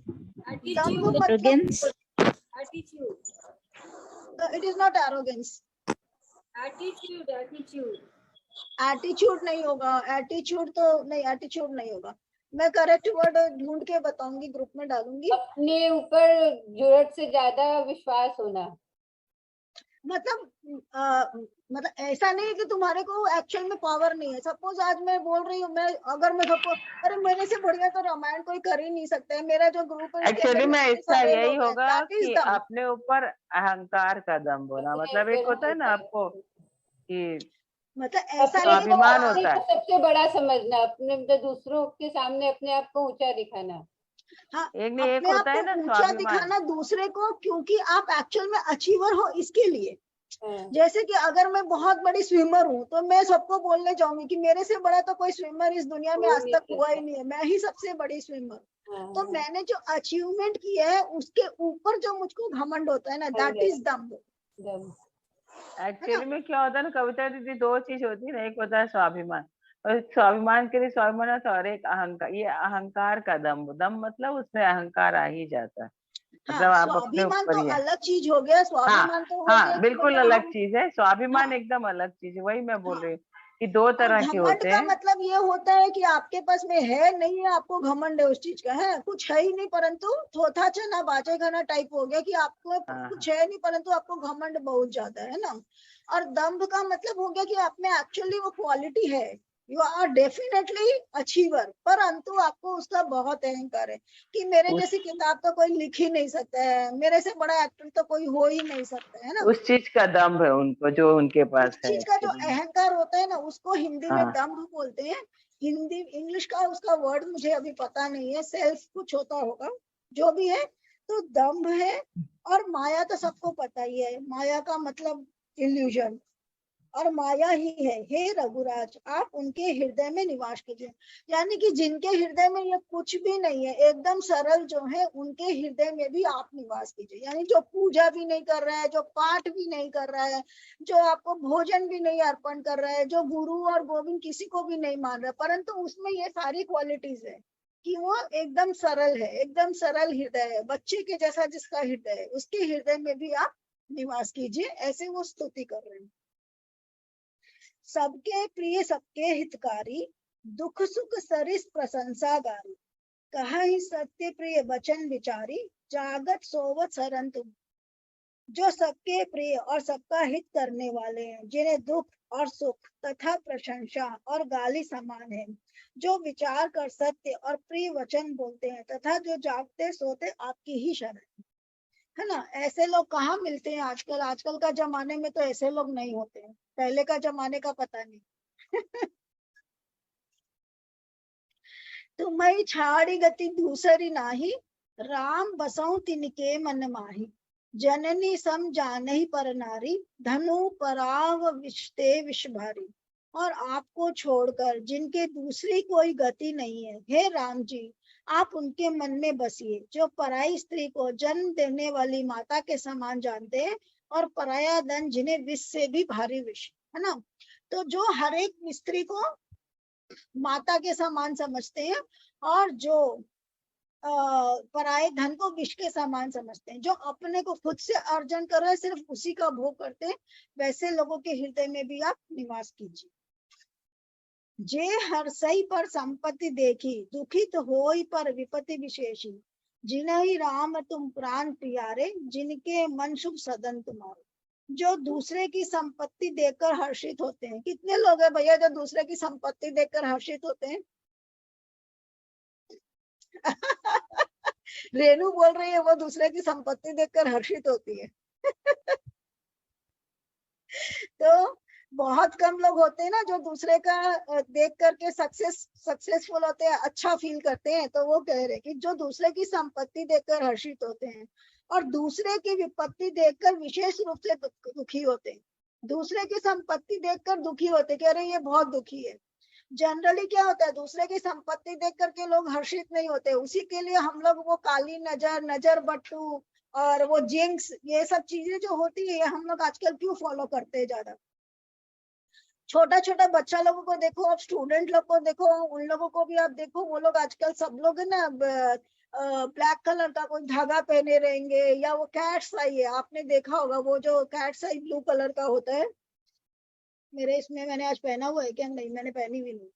दंभ मतलब Arrogance. it is not arrogance. Attitude नहीं होगा, एटीट्यूड तो नहीं, एटीट्यूड नहीं होगा। मैं करेक्ट वर्ड ढूंढ के बताऊंगी, ग्रुप में डालूंगी। अपने ऊपर जरूरत से ज्यादा विश्वास होना, मतलब ऐसा नहीं है कि तुम्हारे को एक्चुअल में पावर नहीं है। सपोज आज मैं बोल रही हूँ, मैं अगर मैं सपोज, अरे मेरे से बढ़िया तो रामायण कोई कर ही नहीं सकता है, मेरा जो ग्रुप है एक्चुअली में इसका यही होगा कि दम। अपने ऊपर अहंकार का दम होना, मतलब एक होता है ना आपको कि मतलब ऐसा अपने नहीं को स्वाभिमान अपने होता को है। सबसे बड़ा समझना, अपने दूसरों के सामने अपने आप को ऊंचा दिखाना। हाँ, एक नहीं, एक अपने आप होता है ना को ऊंचा स्वाभिमान। दिखाना दूसरे को, क्योंकि आप एक्चुअल में अचीवर हो इसके लिए। हाँ, जैसे कि अगर मैं बहुत बड़ी स्विमर हूँ, तो मैं सबको बोलने जाऊंगी कि मेरे से बड़ा तो कोई स्विमर इस दुनिया में आज तक हुआ ही नहीं है, मैं ही सबसे बड़ी स्विमर। तो मैंने जो अचीवमेंट किया है उसके ऊपर जो मुझको घमंड होता है ना, दैट इज दम्भ। एक्चुअली में क्या होता है ना कविता दीदी, दो चीज होती है ना, एक होता है स्वाभिमान, और स्वाभिमान के लिए स्वाभिमान होता है, और एक अहंकार। ये अहंकार का दम, दम मतलब उसमें अहंकार आ ही जाता है, मतलब हाँ, आप अपने स्वाभिमान ऊपर तो ही है। अलग चीज हो गया, स्वाभिमान तो हो गया हाँ कि बिल्कुल मतलब अलग हम, चीज है, स्वाभिमान हाँ, एकदम अलग चीज है, वही मैं बोल हाँ। रही हूँ कि दो और तरह के घमंड होते का हैं। मतलब ये होता है कि आपके पास में है नहीं है, आपको घमंड है उस चीज का, है कुछ है ही नहीं, परंतु थोथा चना बाचे खाना टाइप हो गया कि आपको कुछ है नहीं परंतु आपको घमंड बहुत ज्यादा है ना। और दंभ का मतलब हो गया कि आप में एक्चुअली वो क्वालिटी है, यू आर डेफिनेटली अचीवर, परंतु आपको उसका बहुत अहंकार है कि मेरे जैसी किताब तो कोई लिख ही नहीं सकता है, मेरे से बड़ा एक्टर तो कोई हो ही नहीं सकता है ना। उस चीज का दम्भ है उनको जो उनके पास उस है चीज का जो actually। अहंकार होता है ना, उसको हिंदी में हाँ। दम्भ बोलते हैं। हिंदी इंग्लिश का उसका वर्ड मुझे अभी पता नहीं है, सेल्फ कुछ होता होगा, जो भी है। तो दम्भ है। और माया तो सबको पता ही है, माया का मतलब इल्यूजन, और माया ही है। हे रघुराज, आप उनके हृदय में निवास कीजिए, यानी कि जिनके हृदय में ये कुछ भी नहीं है, एकदम सरल जो है, उनके हृदय में भी आप निवास कीजिए। यानी जो पूजा भी नहीं कर रहा है, जो पाठ भी नहीं कर रहा है, जो आपको भोजन भी नहीं अर्पण कर रहा है, जो गुरु और गोविंद किसी को भी नहीं मान रहा, परंतु उसमें ये सारी क्वालिटीज है कि वो एकदम सरल है, एकदम सरल हृदय है, बच्चे के जैसा जिसका हृदय है, उसके हृदय में भी आप निवास कीजिए। ऐसे वो स्तुति कर रहे हैं। सबके प्रिय सबके हितकारी, दुख सुख सरिस प्रशंसागारी, कहा ही सत्य प्रिय वचन विचारी, जागत सोवत सरन तुम। जो सबके प्रिय और सबका हित करने वाले हैं, जिन्हें दुख और सुख तथा प्रशंसा और गाली समान है, जो विचार कर सत्य और प्रिय वचन बोलते हैं, तथा जो जागते सोते आपकी ही शरण है ना। ऐसे लोग कहाँ मिलते हैं आजकल? आजकल का जमाने में तो ऐसे लोग नहीं होते हैं, पहले का जमाने का पता नहीं। तुम्हारी छाड़ी गति दूसरी नाही, राम बसऊ तिनके मन माही, जननी सम जानहि पर नारी, धनु पराव विषते विष भारी। और आपको छोड़कर जिनके दूसरी कोई गति नहीं है, हे राम जी, आप उनके मन में बसिए, जो पराई स्त्री को जन्म देने वाली माता के समान जानते हैं, और पराया धन जिन्हें विष से भी भारी विष है ना। तो जो हर एक स्त्री को माता के समान समझते हैं, और जो पराये धन को विष के समान समझते हैं, जो अपने को खुद से अर्जन कर रहे हैं, सिर्फ उसी का भोग करते हैं, वैसे लोगों के हृदय में भी आप निवास कीजिए। जे हर्षई पर संपत्ति देखी, दुखित होई पर विपत्ति विशेषी, जिन्हि राम तुम प्राण प्यारे, जिनके मन शुभ सदन तुम्हारे। जो दूसरे की संपत्ति देखकर हर्षित होते हैं, कितने लोग हैं भैया जो दूसरे की संपत्ति देखकर हर्षित होते हैं? रेनू बोल रही है वो दूसरे की संपत्ति देखकर हर्षित होती है। तो बहुत कम लोग होते हैं ना जो दूसरे का देख करके सक्सेसफुल होते हैं, अच्छा फील करते हैं। तो वो कह रहे कि जो दूसरे की संपत्ति देखकर हर्षित होते हैं और दूसरे की विपत्ति देखकर विशेष रूप से दुखी होते हैं। दूसरे की संपत्ति देखकर दुखी होते, कह रहे ये बहुत दुखी है। जनरली क्या होता है, दूसरे की संपत्ति देख करके लोग हर्षित नहीं होते, उसी के लिए हम लोग वो काली नजर, नजर बट्टू और वो जिंक्स, ये सब चीजें जो होती है, ये हम लोग आजकल क्यों फॉलो करते हैं ज्यादा। छोटा छोटा बच्चा लोगों को देखो, आप स्टूडेंट लोग को देखो, उन लोगों को भी आप देखो, वो लोग आजकल सब लोग है ना ब्लैक कलर का कोई धागा पहने रहेंगे, या वो कैट्स आई है, आपने देखा होगा वो जो कैट्स आई ब्लू कलर का होता है। मेरे इसमें मैंने आज पहना हुआ है क्या? नहीं, मैंने पहनी भी नहीं।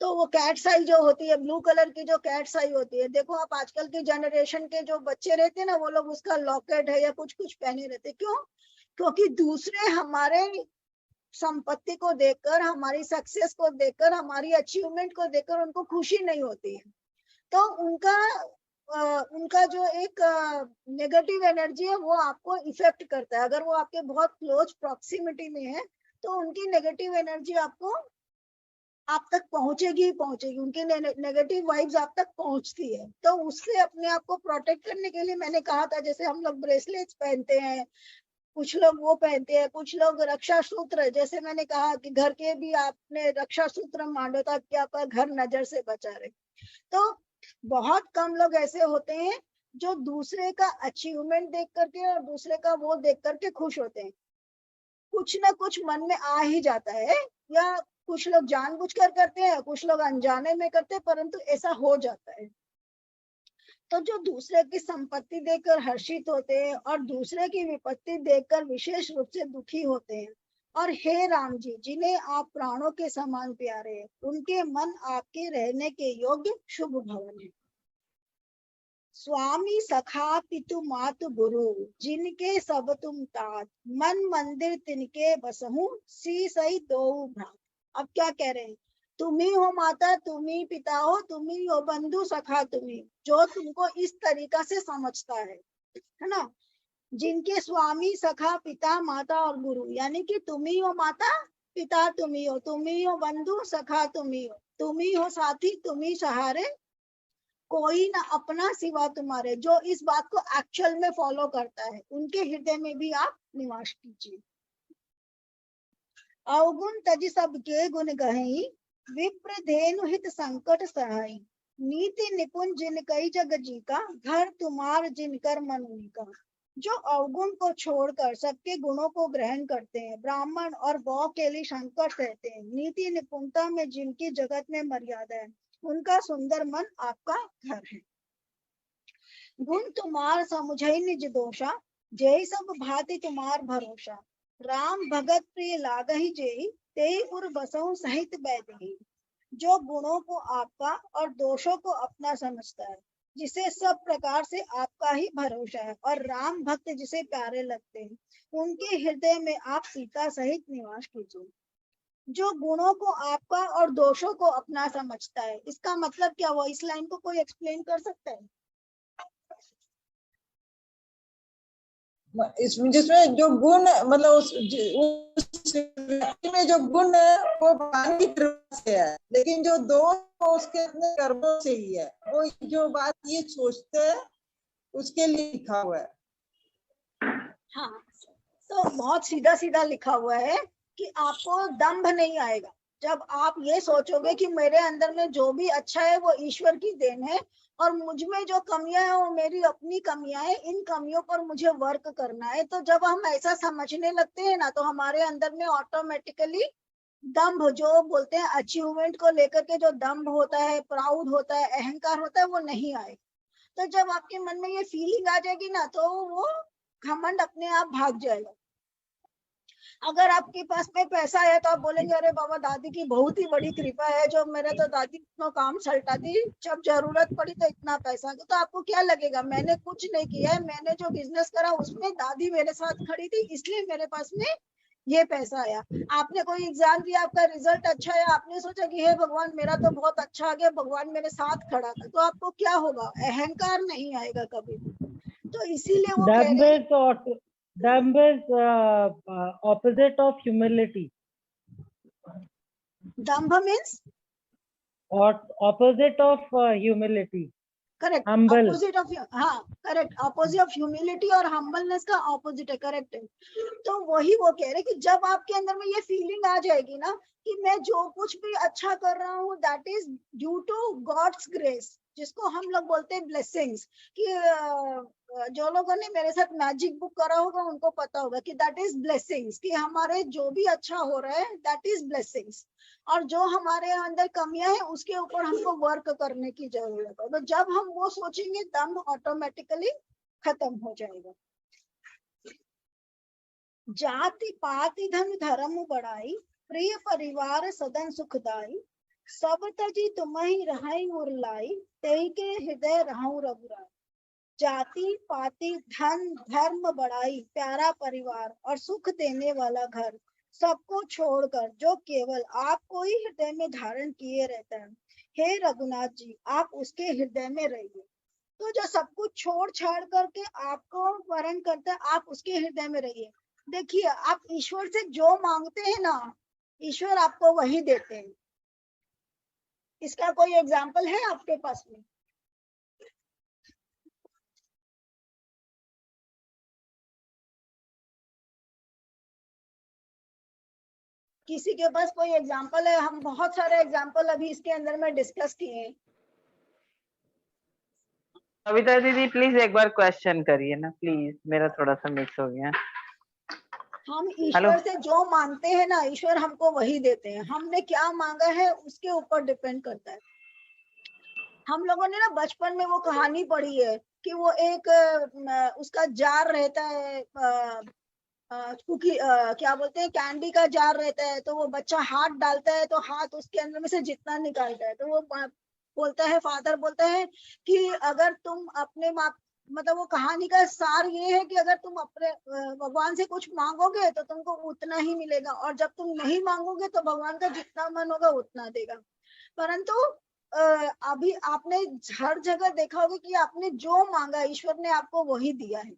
तो वो कैट साई जो होती है, ब्लू कलर की जो कैट साई होती है, देखो आप आजकल की जनरेशन के जो बच्चे रहते हैं ना, वो लोग उसका लॉकेट है या कुछ कुछ पहने रहते। क्यों? क्योंकि दूसरे हमारे संपत्ति को देखकर, हमारी सक्सेस को देखकर, हमारी अचीवमेंट को देखकर उनको खुशी नहीं होती है। तो उनका जो एक नेगेटिव एनर्जी है वो आपको इफेक्ट करता है। अगर वो आपके बहुत क्लोज प्रॉक्सिमिटी में है तो उनकी नेगेटिव एनर्जी आपको आप तक पहुंचेगी ही पहुंचेगी, उनकी नेगेटिव वाइब्स आप तक पहुंचती है। तो उससे अपने आप को प्रोटेक्ट करने के लिए मैंने कहा था, जैसे हम लोग ब्रेसलेट्स पहनते हैं, कुछ लोग वो पहनते हैं, कुछ लोग रक्षा सूत्र, जैसे मैंने कहा कि घर के भी आपने रक्षा सूत्र मांडो ताकि आपका घर नजर से बचा रहे। तो बहुत कम लोग ऐसे होते हैं जो दूसरे का अचीवमेंट देख करके और दूसरे का वो देख करके खुश होते हैं। कुछ ना कुछ मन में आ ही जाता है, या कुछ लोग जानबूझकर करते हैं, कुछ लोग अनजाने में करते हैं, परंतु ऐसा हो जाता है। तो जो दूसरे की संपत्ति देखकर हर्षित होते हैं और दूसरे की विपत्ति देखकर विशेष रूप से दुखी होते हैं, और हे राम जी, जिन्हें आप प्राणों के समान प्यारे हैं, उनके मन आपके रहने के योग्य शुभ भवन है। स्वामी सखा पितु मातु गुरु, जिनके सब तुम तात, मन मंदिर तिनके बसहु, सी सही दो भ्रात। अब क्या कह रहे हैं? तुम ही हो माता, तुम ही पिता हो, तुम ही हो बंधु सखा, तुम ही, जो तुमको इस तरीका से समझता है ना। जिनके स्वामी सखा पिता माता और गुरु, यानी कि तुम ही हो माता पिता, तुम ही हो बंधु सखा, तुम ही हो साथी, तुम ही सहारे, कोई ना अपना सिवा तुम्हारे। जो इस बात को एक्चुअल में फॉलो करता है, उनके हृदय में भी आप निवास कीजिए। अवगुण तज सबके गुण गहई, विप्र धेनु हित संकट सहाई, नीति निपुण जिन कई जग जी का, घर तुम्हार जिनकर मनुनी का। जो अवगुण को छोड़कर सबके गुणों को ग्रहण करते हैं, ब्राह्मण और गौ के लिए संकट रहते हैं, नीति निपुणता में जिनकी जगत में मर्यादा है, उनका सुंदर मन आपका घर है। गुण तुम्हार समुझई निज दोषा, जय सब भांति तुम्हार भरोसा, राम भगत प्रिय लागहि जेहि, तेहि उर बसहु सहित बैदेहि। जो गुणों को आपका और दोषों को अपना समझता है, जिसे सब प्रकार से आपका ही भरोसा है, और राम भक्त जिसे प्यारे लगते हैं, उनके हृदय में आप सीता सहित निवास कीजिए। जो गुणों को आपका और दोषों को अपना समझता है, इसका मतलब क्या हुआ? इस लाइन को कोई एक्सप्लेन कर सकता है? इसमें जिसमें जो गुण मतलब उस व्यक्ति में जो गुण है वो भगवान की कृपा से है, लेकिन जो दोष उसके अपने कर्मों से ही है। वो जो बात ये सोचते हैं उसके लिए लिखा हुआ है। हाँ, तो बहुत सीधा सीधा लिखा हुआ है कि आपको दंभ नहीं आएगा जब आप ये सोचोगे कि मेरे अंदर में जो भी अच्छा है वो ईश्वर की देन है, और मुझ में जो कमियां है वो मेरी अपनी कमियां है, इन कमियों पर मुझे वर्क करना है। तो जब हम ऐसा समझने लगते हैं ना, तो हमारे अंदर में ऑटोमेटिकली दंभ, जो बोलते हैं अचीवमेंट को लेकर के जो दंभ होता है, प्राउड होता है, अहंकार होता है, वो नहीं आएगा। तो जब आपके मन में ये फीलिंग आ जाएगी ना, तो वो घमंड अपने आप भाग जाएगा। अगर आपके पास में पैसा है तो आप बोलेंगे अरे बाबा दादी की बहुत ही बड़ी कृपा है, जो मेरे तो दादी इतना काम सल्टाती, जब जरूरत पड़ी तो इतना पैसा। तो आपको क्या लगेगा? मैंने कुछ नहीं किया है, मैंने जो बिजनेस करा उसमें दादी मेरे साथ खड़ी थी, इसलिए मेरे पास में ये पैसा आया। आपने कोई एग्जाम दिया, आपका रिजल्ट अच्छा है, आपने सोचा कि हे भगवान मेरा तो बहुत अच्छा आ गया, भगवान मेरे साथ खड़ा था। तो आपको क्या होगा? अहंकार नहीं आएगा कभी। तो इसीलिए वो कह रहे हैं, Dumb is opposite of humility. दंभ means Or opposite of humility. Correct, Humble. Opposite of, हाँ करेक्ट, ऑपोजिट ऑफ ह्यूमिलिटी और हम्बलनेस का ऑपोजिट है, करेक्ट है। तो वही वो कह रहे कि जब आपके अंदर में ये फीलिंग आ जाएगी ना कि मैं जो कुछ भी अच्छा कर रहा हूँ that is due to God's grace, जिसको हम लोग बोलते हैं ब्लेसिंग्स, कि जो लोगों ने मेरे साथ मैजिक बुक करा होगा उनको पता होगा कि दैट इज ब्लेसिंग्स, कि हमारे जो भी अच्छा हो रहा है दैट इज ब्लेसिंग्स, और जो हमारे अंदर कमियां हैं उसके ऊपर हमको वर्क करने की जरूरत है। तो जब हम वो सोचेंगे दम ऑटोमेटिकली खत्म हो जाएगा। जाति पाति धन धर्म बढ़ाई, प्रिय परिवार सदन सुखदाई, सब तजी तुम्हि रहाई उरलाई, तेहि के हृदय रहूं रघुराई। जाति पाति धन धर्म बढ़ाई, प्यारा परिवार और सुख देने वाला घर, सबको छोड़कर जो केवल आपको ही हृदय में धारण किए रहता है, हे रघुनाथ जी आप उसके हृदय में रहिए। तो जो सब कुछ छोड़ छाड़ करके आपको वरण करता है, आप उसके हृदय में रहिए। देखिए, आप ईश्वर से जो मांगते हैं ना, ईश्वर आपको वही देते हैं। इसका कोई एग्जाम्पल है आपके पास में? किसी के पास कोई एग्जाम्पल है? हम बहुत सारे एग्जाम्पल अभी इसके अंदर में डिस्कस किए हैं। कविता दीदी प्लीज एक बार क्वेश्चन करिए ना प्लीज, मेरा थोड़ा सा मिक्स हो गया। हम ईश्वर से जो मांगते हैं ना, ईश्वर हमको वही देते हैं। हमने क्या मांगा है उसके ऊपर डिपेंड करता है। हम लोगों ने ना बचपन में वो कहानी पढ़ी है कि वो एक उसका जार रहता है, कुकी क्या बोलते हैं, कैंडी का जार रहता है। तो वो बच्चा हाथ डालता है तो हाथ उसके अंदर में से जितना निकालता है, तो वो बोलता है, फादर बोलता है कि अगर तुम अपने मतलब वो कहानी का सार ये है कि अगर तुम अपने भगवान से कुछ मांगोगे तो तुमको उतना ही मिलेगा, और जब तुम नहीं मांगोगे तो भगवान का जितना मन होगा उतना देगा। परंतु अभी आपने हर जगह देखा होगा कि आपने जो मांगा ईश्वर ने आपको वही दिया है।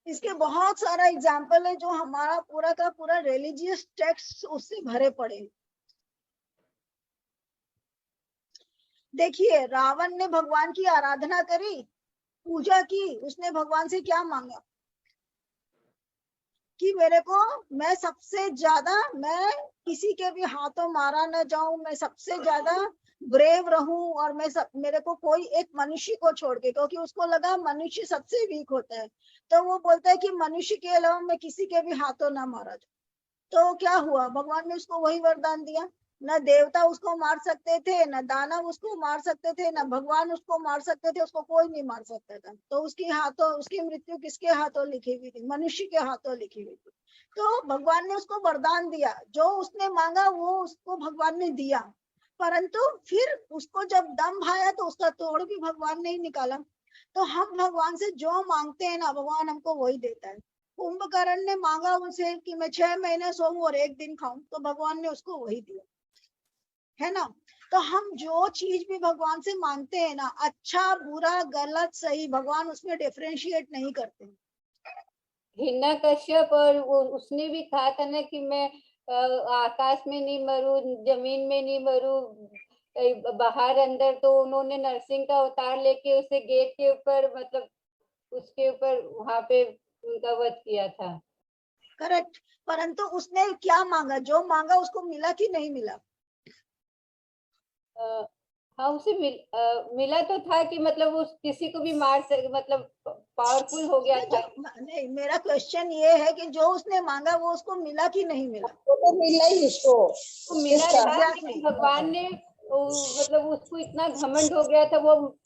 इसके बहुत सारा एग्जाम्पल है जो हमारा पूरा का पूरा रिलीजियस टेक्स्ट उससे भरे पड़े हैं। देखिए रावण ने भगवान की आराधना करी, पूजा की, उसने भगवान से क्या मांगा कि मेरे को, मैं सबसे ज्यादा, मैं किसी के भी हाथों मारा न जाऊं, मैं सबसे ज्यादा ब्रेव रहूं, और मैं मेरे को कोई एक मनुष्य को छोड़ के, क्योंकि उसको लगा मनुष्य सबसे वीक होता है, तो वो बोलता है कि मनुष्य के अलावा मैं किसी के भी हाथों ना मारा जाऊं। तो क्या हुआ, भगवान ने उसको वही वरदान दिया। न देवता उसको मार सकते थे, न दानव उसको मार सकते थे, न भगवान उसको मार सकते थे, उसको कोई नहीं मार सकता था। तो उसकी हाथों, उसकी मृत्यु किसके हाथों लिखी हुई थी, मनुष्य के हाथों लिखी हुई थी। तो भगवान ने उसको वरदान दिया, जो उसने मांगा वो उसको भगवान ने दिया, परंतु फिर उसको जब दम आया तो उसका तोड़ भी भगवान ने ही निकाला। तो हम भगवान से जो मांगते हैं ना, भगवान हमको वही देता है। कुंभकर्ण ने मांगा उनसे कि मैं 6 महीने सोऊं और 1 दिन खाऊं, तो भगवान ने उसको वही दिया, है ना। तो हम जो चीज भी भगवान से मांगते हैं ना, अच्छा बुरा गलत सही, भगवान उसमें डिफरेंशिएट नहीं करते। हिरण्यकश्यप और उसने भी कहा था ना कि मैं आकाश में नहीं मरूं, जमीन में नहीं मरूं, बाहर अंदर, तो उन्होंने नरसिंह का अवतार लेके उसे गेट के ऊपर, मतलब उसके ऊपर वहां पे उनका वध किया था। करेक्ट, परंतु उसने क्या मांगा, जो मांगा उसको मिला कि नहीं मिला? हाँ, उसे मिला तो था कि मतलब उस किसी को भी मार सके, मतलब पावरफुल हो गया था। नहीं, मेरा क्वेश्चन ये है कि जो उसने मांगा वो उसको मिला कि नहीं मिला? तो मिला ही उसको, मिला था, Exactly. लेकिन भगवान ने मतलब उसको इतना घमंड हो गया था, वो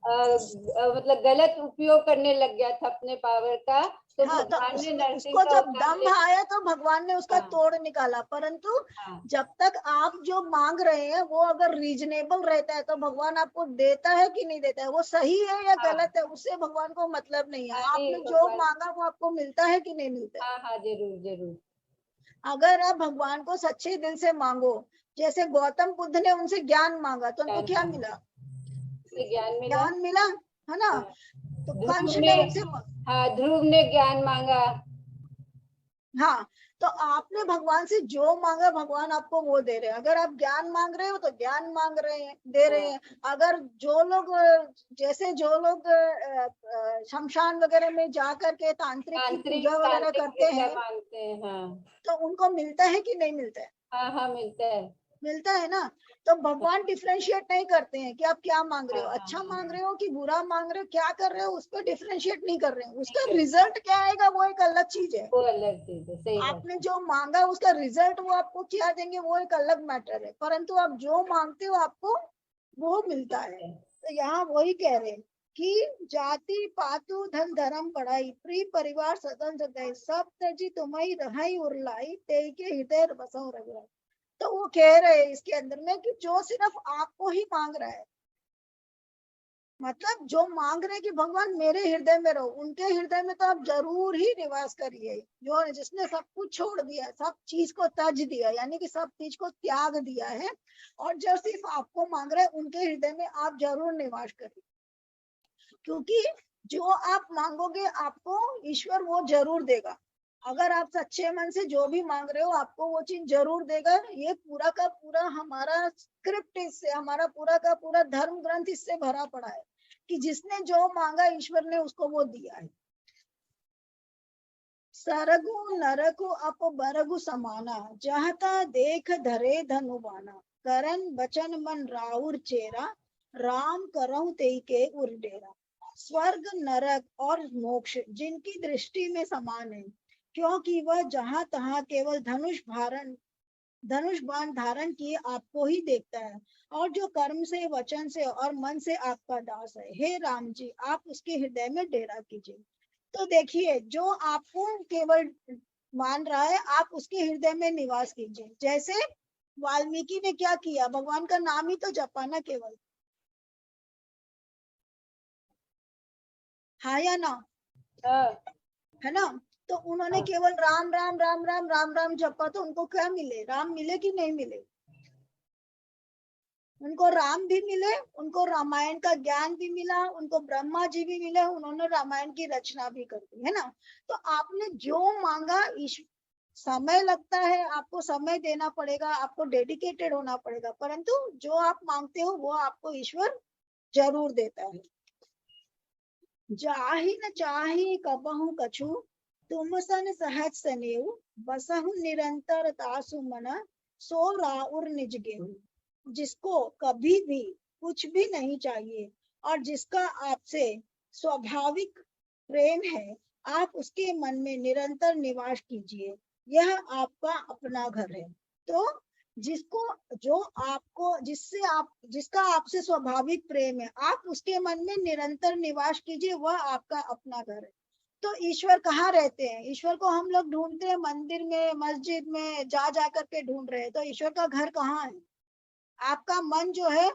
मतलब गलत उपयोग करने लग गया था अपने पावर का। तो हाँ, तो भगवान ने नरसिंह उसको का जब अवतार दम आया तो भगवान ने उसका हाँ। तोड़ निकाला, परंतु हाँ। जब तक आप जो मांग रहे हैं वो अगर रीजनेबल रहता है तो भगवान आपको देता है कि नहीं देता है, वो सही है या हाँ। गलत है, उससे भगवान को मतलब नहीं है। हाँ, आपने नहीं, जो भगवान, मांगा वो आपको मिलता है कि नहीं मिलता है। हाँ हाँ, जरूर जरूर। अगर आप भगवान को सच्चे दिल से मांगो, जैसे गौतम बुद्ध ने उनसे ज्ञान मांगा तो उनको क्या मिला? ज्ञान मिला। ज्ञान मिला, है ना। हाँ। तो ध्रुव कंस ने, ने उनसे, हाँ, ध्रुव ने ज्ञान मांगा। हाँ, तो आपने भगवान से जो मांगा भगवान आपको वो दे रहे हैं। अगर आप ज्ञान मांग रहे हो तो ज्ञान मांग रहे हैं, दे रहे हैं। अगर जो लोग, जैसे जो लोग शमशान वगैरह में जाकर के तांत्रिक की तांत्रिक पूजा वगैरह तांत्रिक करते विद्या हैं मांगते हैं। हाँ तो उनको मिलता है कि नहीं मिलता है? हाँ हाँ, मिलता है। मिलता है ना। तो भगवान डिफरेंशिएट नहीं करते हैं कि आप क्या मांग रहे हो, हाँ, अच्छा हाँ, मांग हाँ। रहे हो कि बुरा मांग रहे हो, क्या कर रहे हो, उस पर डिफरेंशिएट नहीं कर रहे हैं। उसका रिजल्ट क्या आएगा वो एक अलग चीज है। वो अलग चीज है, सही बात। आपने जो मांगा उसका रिजल्ट वो आपको क्या देंगे वो एक अलग मैटर है, परंतु आप जो मांगते हो आपको वो मिलता है। तो यहाँ वही कह रहे हैं कि जाति पातु धन धर्म पढ़ाई, प्रिय परिवार सदन जगाई, सब तजी तुम्हारी रहाई उरलाई, ते के हृदय बसो रघुराई। तो वो कह रहे हैं इसके अंदर में कि जो सिर्फ आपको ही मांग रहा है, मतलब जो मांग रहे कि भगवान मेरे हृदय में रहो, उनके हृदय में तो आप जरूर ही निवास करिए। जो जिसने सब कुछ छोड़ दिया, सब चीज को तज दिया, यानी कि सब चीज को त्याग दिया है, और जो सिर्फ आपको मांग रहे उनके हृदय में आप जरूर निवास करिए। क्योंकि जो आप मांगोगे आपको ईश्वर वो जरूर देगा। अगर आप सच्चे मन से जो भी मांग रहे हो आपको वो चीज जरूर देगा। ये पूरा का पूरा हमारा स्क्रिप्ट इससे, हमारा पूरा का पूरा धर्म ग्रंथ इससे भरा पड़ा है कि जिसने जो मांगा ईश्वर ने उसको वो दिया है। सरगु नरकु अप बरगु समाना, जहता देख धरे धनुबाना, करन बचन मन राउर चेरा, राम करहु तेई के उरडेरा। स्वर्ग नरक और मोक्ष जिनकी दृष्टि में समान है, क्योंकि वह जहां तहां केवल धनुष बाण धारण किए आपको ही देखता है, और जो कर्म से, वचन से और मन से आपका दास है। हे राम जी, आप उसके हृदय में डेरा कीजिए। तो देखिए, जो आपको केवल मान रहा है आप उसके हृदय में निवास कीजिए। जैसे वाल्मीकि ने क्या किया, भगवान का नाम ही तो जपा ना केवल, हाँ या ना, हाँ, है ना। तो उन्होंने केवल राम राम राम राम राम राम जपा, तो उनको क्या मिले? राम मिले कि नहीं मिले? उनको राम भी मिले, उनको रामायण का ज्ञान भी मिला, उनको ब्रह्मा जी भी मिले, उन्होंने रामायण की रचना भी कर दी, है ना। तो आपने जो मांगा, समय लगता है, आपको समय देना पड़ेगा, आपको डेडिकेटेड होना पड़ेगा, परंतु जो आप मांगते हो वो आपको ईश्वर जरूर देता है। जाहि न चाहि कबहु कछु, तुम सन सहज सनेऊ, बसहु निरंतर तासु मन, सो राउर निज गेहूं। जिसको कभी भी कुछ भी नहीं चाहिए और जिसका आपसे स्वाभाविक प्रेम है, आप उसके मन में निरंतर निवास कीजिए, यह आपका अपना घर है। तो जिसका आपसे स्वाभाविक प्रेम है, आप उसके मन में निरंतर निवास कीजिए, वह आपका अपना घर है। तो ईश्वर कहाँ रहते हैं? ईश्वर को हम लोग ढूंढते हैं मंदिर में, मस्जिद में जा करके ढूंढ रहे हैं। तो ईश्वर का घर कहाँ है? आपका मन जो है,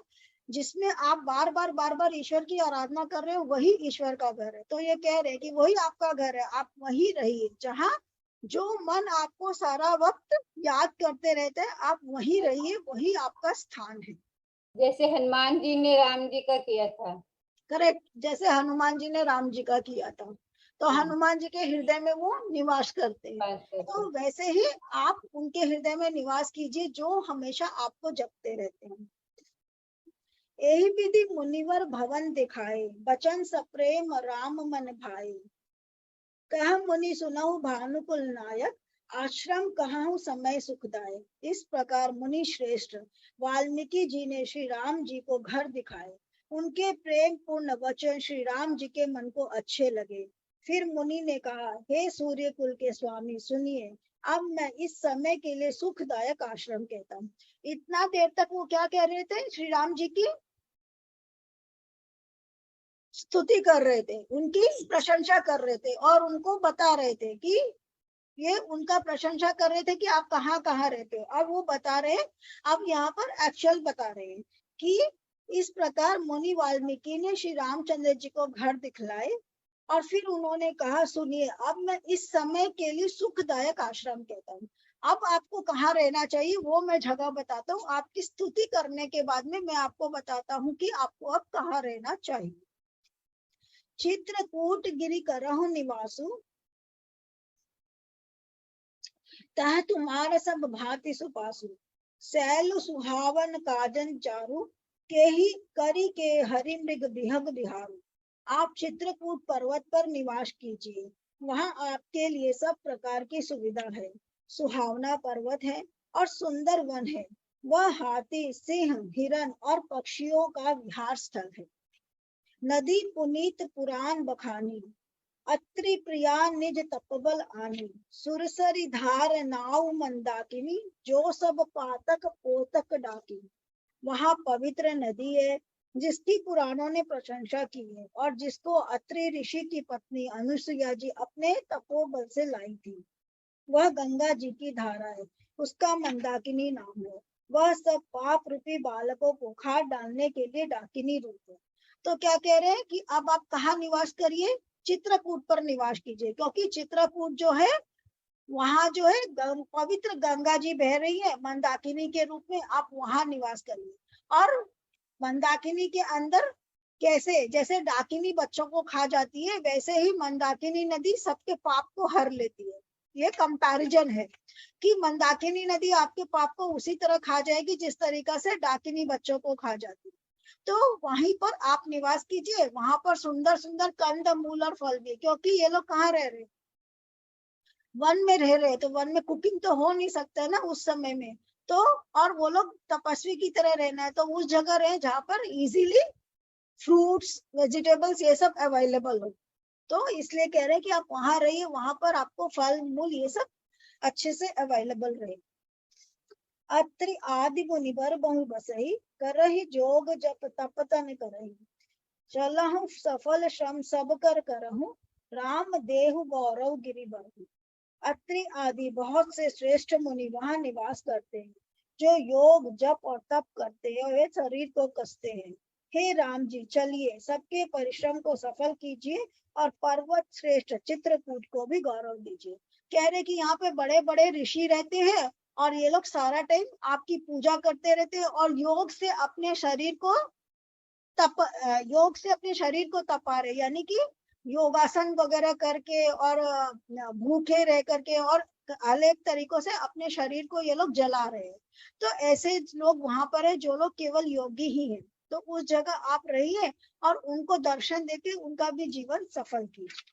जिसमें आप बार बार ईश्वर की आराधना कर रहे हो, वही ईश्वर का घर है। तो ये कह रहे हैं कि वही आपका घर है, आप वही रहिए। जहाँ जो मन आपको सारा वक्त याद करते रहते हैं, आप वही रहिए, वही आपका स्थान है। जैसे हनुमान जी ने राम जी का किया था। करेक्ट, जैसे हनुमान जी ने राम जी का किया था, तो हनुमान जी के हृदय में वो निवास करते हैं। तो वैसे ही आप उनके हृदय में निवास कीजिए, जो हमेशा आपको जपते रहते हैं। यही विधि मुनिवर भवन दिखाए, बचन सप्रेम राम मन भाए। कह मुनि सुनहु भानुकुल नायक, आश्रम कहूं समय सुखदायक। इस प्रकार मुनि श्रेष्ठ वाल्मीकि जी ने श्री राम जी को घर दिखाए। उनके प्रेम पूर्ण वचन श्री राम जी के मन को अच्छे लगे। फिर मुनि ने कहा, हे सूर्य कुल के स्वामी सुनिए, अब मैं इस समय के लिए सुखदायक आश्रम कहता हूँ। इतना देर तक वो क्या कह रहे थे? श्री राम जी की स्तुति कर रहे थे, उनकी प्रशंसा कर रहे थे, और उनको बता रहे थे कि ये उनका प्रशंसा कर रहे थे कि आप कहाँ कहाँ रहते हो। अब वो बता रहे, अब यहाँ पर एक्चुअल बता रहे हैं कि इस प्रकार मुनि वाल्मीकि ने श्री रामचंद्र जी को घर दिखलाए, और फिर उन्होंने कहा, सुनिए, अब मैं इस समय के लिए सुखदायक आश्रम कहता हूँ। अब आपको कहाँ रहना चाहिए वो मैं जगह बताता हूँ। आपकी स्तुति करने के बाद में मैं आपको बताता हूँ कि आपको अब कहाँ रहना चाहिए। चित्रकूट गिरि करहु निवासु, तह तुम्हारा सब भांति सुपासु। सैल सुहावन काजन चारु, के ही करी के हरि मृग विहग विहारू। आप चित्रकूट पर्वत पर निवास कीजिए, वहां आपके लिए सब प्रकार की सुविधा है। सुहावना पर्वत है और सुंदर वन है। वह हाथी, सिंह, हिरन और पक्षियों का विहार स्थल है। नदी पुनीत पुराण बखानी, अत्रि प्रिया निज तपबल आनी। सुरसरी धार नाव मंदाकिनी, जो सब पातक पोतक डाकी। वहां पवित्र नदी है जिसकी पुराणों ने प्रशंसा की है, और जिसको अत्रि ऋषि की पत्नी अनुसुईया जी अपने तपोबल से लाई थी। वह गंगा जी की धारा है, उसका मंदाकिनी नाम है। वह सब पाप रूपी बालकों को खाद डालने के लिए डाकिनी रूप है। तो क्या कह रहे हैं कि अब आप कहाँ निवास करिए? चित्रकूट पर निवास कीजिए, क्योंकि चित्रकूट जो है, वहां जो है पवित्र गंगा जी बह रही है मंदाकिनी के रूप में। आप वहां निवास करिए। और मंदाकिनी के अंदर कैसे, जैसे डाकिनी बच्चों को खा जाती है, वैसे ही मंदाकिनी नदी सबके पाप को हर लेती है। ये कंपैरिजन है कि मंदाकिनी नदी आपके पाप को उसी तरह खा जाएगी जिस तरीका से डाकिनी बच्चों को खा जाती है। तो वहीं पर आप निवास कीजिए। वहां पर सुंदर सुंदर कंद मूल और फल भी, क्योंकि ये लोग कहाँ रह रहे? वन में रह रहे, तो वन में कुकिंग तो हो नहीं सकता है ना उस समय में। तो और वो लोग तपस्वी की तरह रहना है, तो उस जगह रहे जहाँ पर इजीली फ्रूट्स, वेजिटेबल्स ये सब अवेलेबल हो। तो इसलिए कह रहे हैं कि आप वहां रहिए, वहां पर आपको फल मूल ये सब अच्छे से अवेलेबल रहे। अत्रि आदि मुनिवर बहु बसहि, करहि जोग जप तप तन करहि। चलहु सफल श्रम सब कर करहु, राम देहु गौरव गिरि बरहु। अत्रि आदि बहुत से श्रेष्ठ मुनि वहां निवास करते हैं, जो योग जप और तप करते हैं और शरीर को कसते हैं। हे राम जी, चलिए सबके परिश्रम को सफल कीजिए और पर्वत श्रेष्ठ चित्रकूट को भी गौरव दीजिए। कह रहे कि यहाँ पे बड़े बड़े ऋषि रहते हैं और ये लोग सारा टाइम आपकी पूजा करते रहते हैं और योग से अपने शरीर को तपा रहे, यानी कि योगासन वगैरह करके और भूखे रह करके और अलग तरीकों से अपने शरीर को ये लोग जला रहे हैं। तो ऐसे लोग वहां पर है जो लोग केवल योगी ही हैं। तो उस जगह आप रहिए और उनको दर्शन देके उनका भी जीवन सफल कीजिए।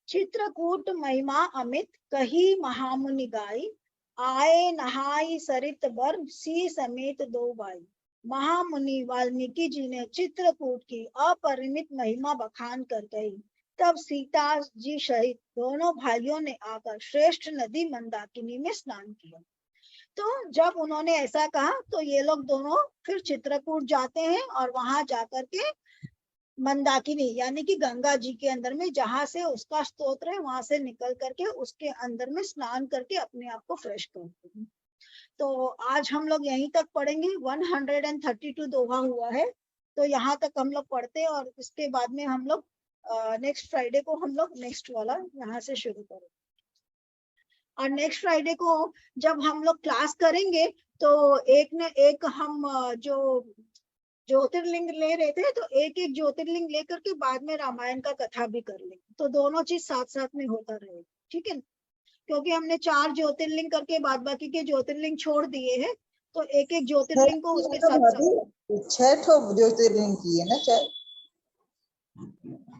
चित्रकूट महिमा अमित कही महामुनि गाई, आए नहाई सरित बर सी समेत दो बाई। महामुनि वाल्मीकि जी ने चित्रकूट की अपरिमित महिमा बखान कर गई। तब सीता जी सहित दोनों भाइयों ने आकर श्रेष्ठ नदी मंदाकिनी में स्नान किया। तो जब उन्होंने ऐसा कहा तो ये लोग दोनों फिर चित्रकूट जाते हैं और वहां जाकर के मंदाकिनी यानी कि गंगा जी के अंदर में जहां से उसका स्तोत्र है वहां से निकल करके उसके अंदर में स्नान करके अपने आप को फ्रेश करते हैं। तो आज हम लोग यहीं तक पढ़ेंगे। 132 दोहा हुआ है, तो यहाँ तक हम लोग पढ़ते हैं और इसके बाद में हम लोग नेक्स्ट फ्राइडे को हम लोग नेक्स्ट वाला यहाँ से शुरू करेंगे। और नेक्स्ट फ्राइडे को जब हम लोग क्लास करेंगे तो एक न एक हम जो ज्योतिर्लिंग ले रहे थे तो एक एक ज्योतिर्लिंग लेकर के बाद में रामायण का कथा भी कर लेंगे। तो दोनों चीज साथ साथ में होता रहेगा, ठीक है। क्योंकि हमने 4 ज्योतिर्लिंग करके बाद बाकी के ज्योतिर्लिंग छोड़ दिए हैं, तो एक एक ज्योतिर्लिंग को उसके साथ साथ 6 ज्योतिर्लिंग किए ना,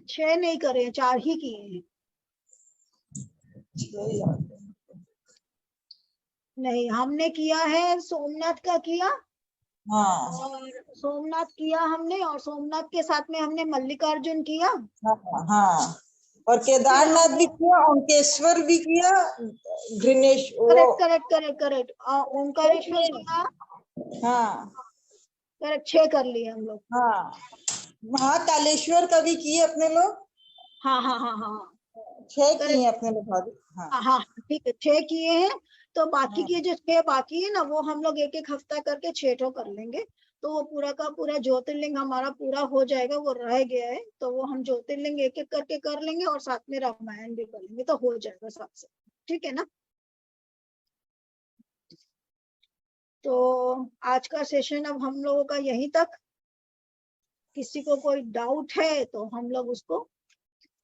6 नहीं करे, 4 ही किए हैं। नहीं, हमने किया है, सोमनाथ का किया। हाँ और सोमनाथ किया हमने, और सोमनाथ के साथ में हमने मल्लिकार्जुन किया। हाँ, और केदारनाथ भी किया, ओंकेश्वर भी किया, गणेश करेक्ट ओंकारेश्वर किया। हाँ करेक्ट, 6 कर लिए हम लोग। हाँ, महाकालेश्वर का भी किए अपने लोग। हाँ 6 किए अपने लोग। हाँ ठीक है, 6 किए हैं। तो बाकी के जो 6 बाकी है ना, वो हम लोग एक एक हफ्ता करके 6 कर लेंगे। तो वो पूरा का पूरा ज्योतिर्लिंग हमारा पूरा हो जाएगा। वो रह गया है तो वो हम ज्योतिर्लिंग एक एक करके कर लेंगे और साथ में रामायण भी कर लेंगे, तो हो जाएगा साथ से, ठीक है ना। तो आज का सेशन अब हम लोगों का यहीं तक। किसी को कोई डाउट है तो हम लोग उसको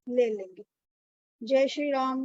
ले लेंगे। जय श्री राम।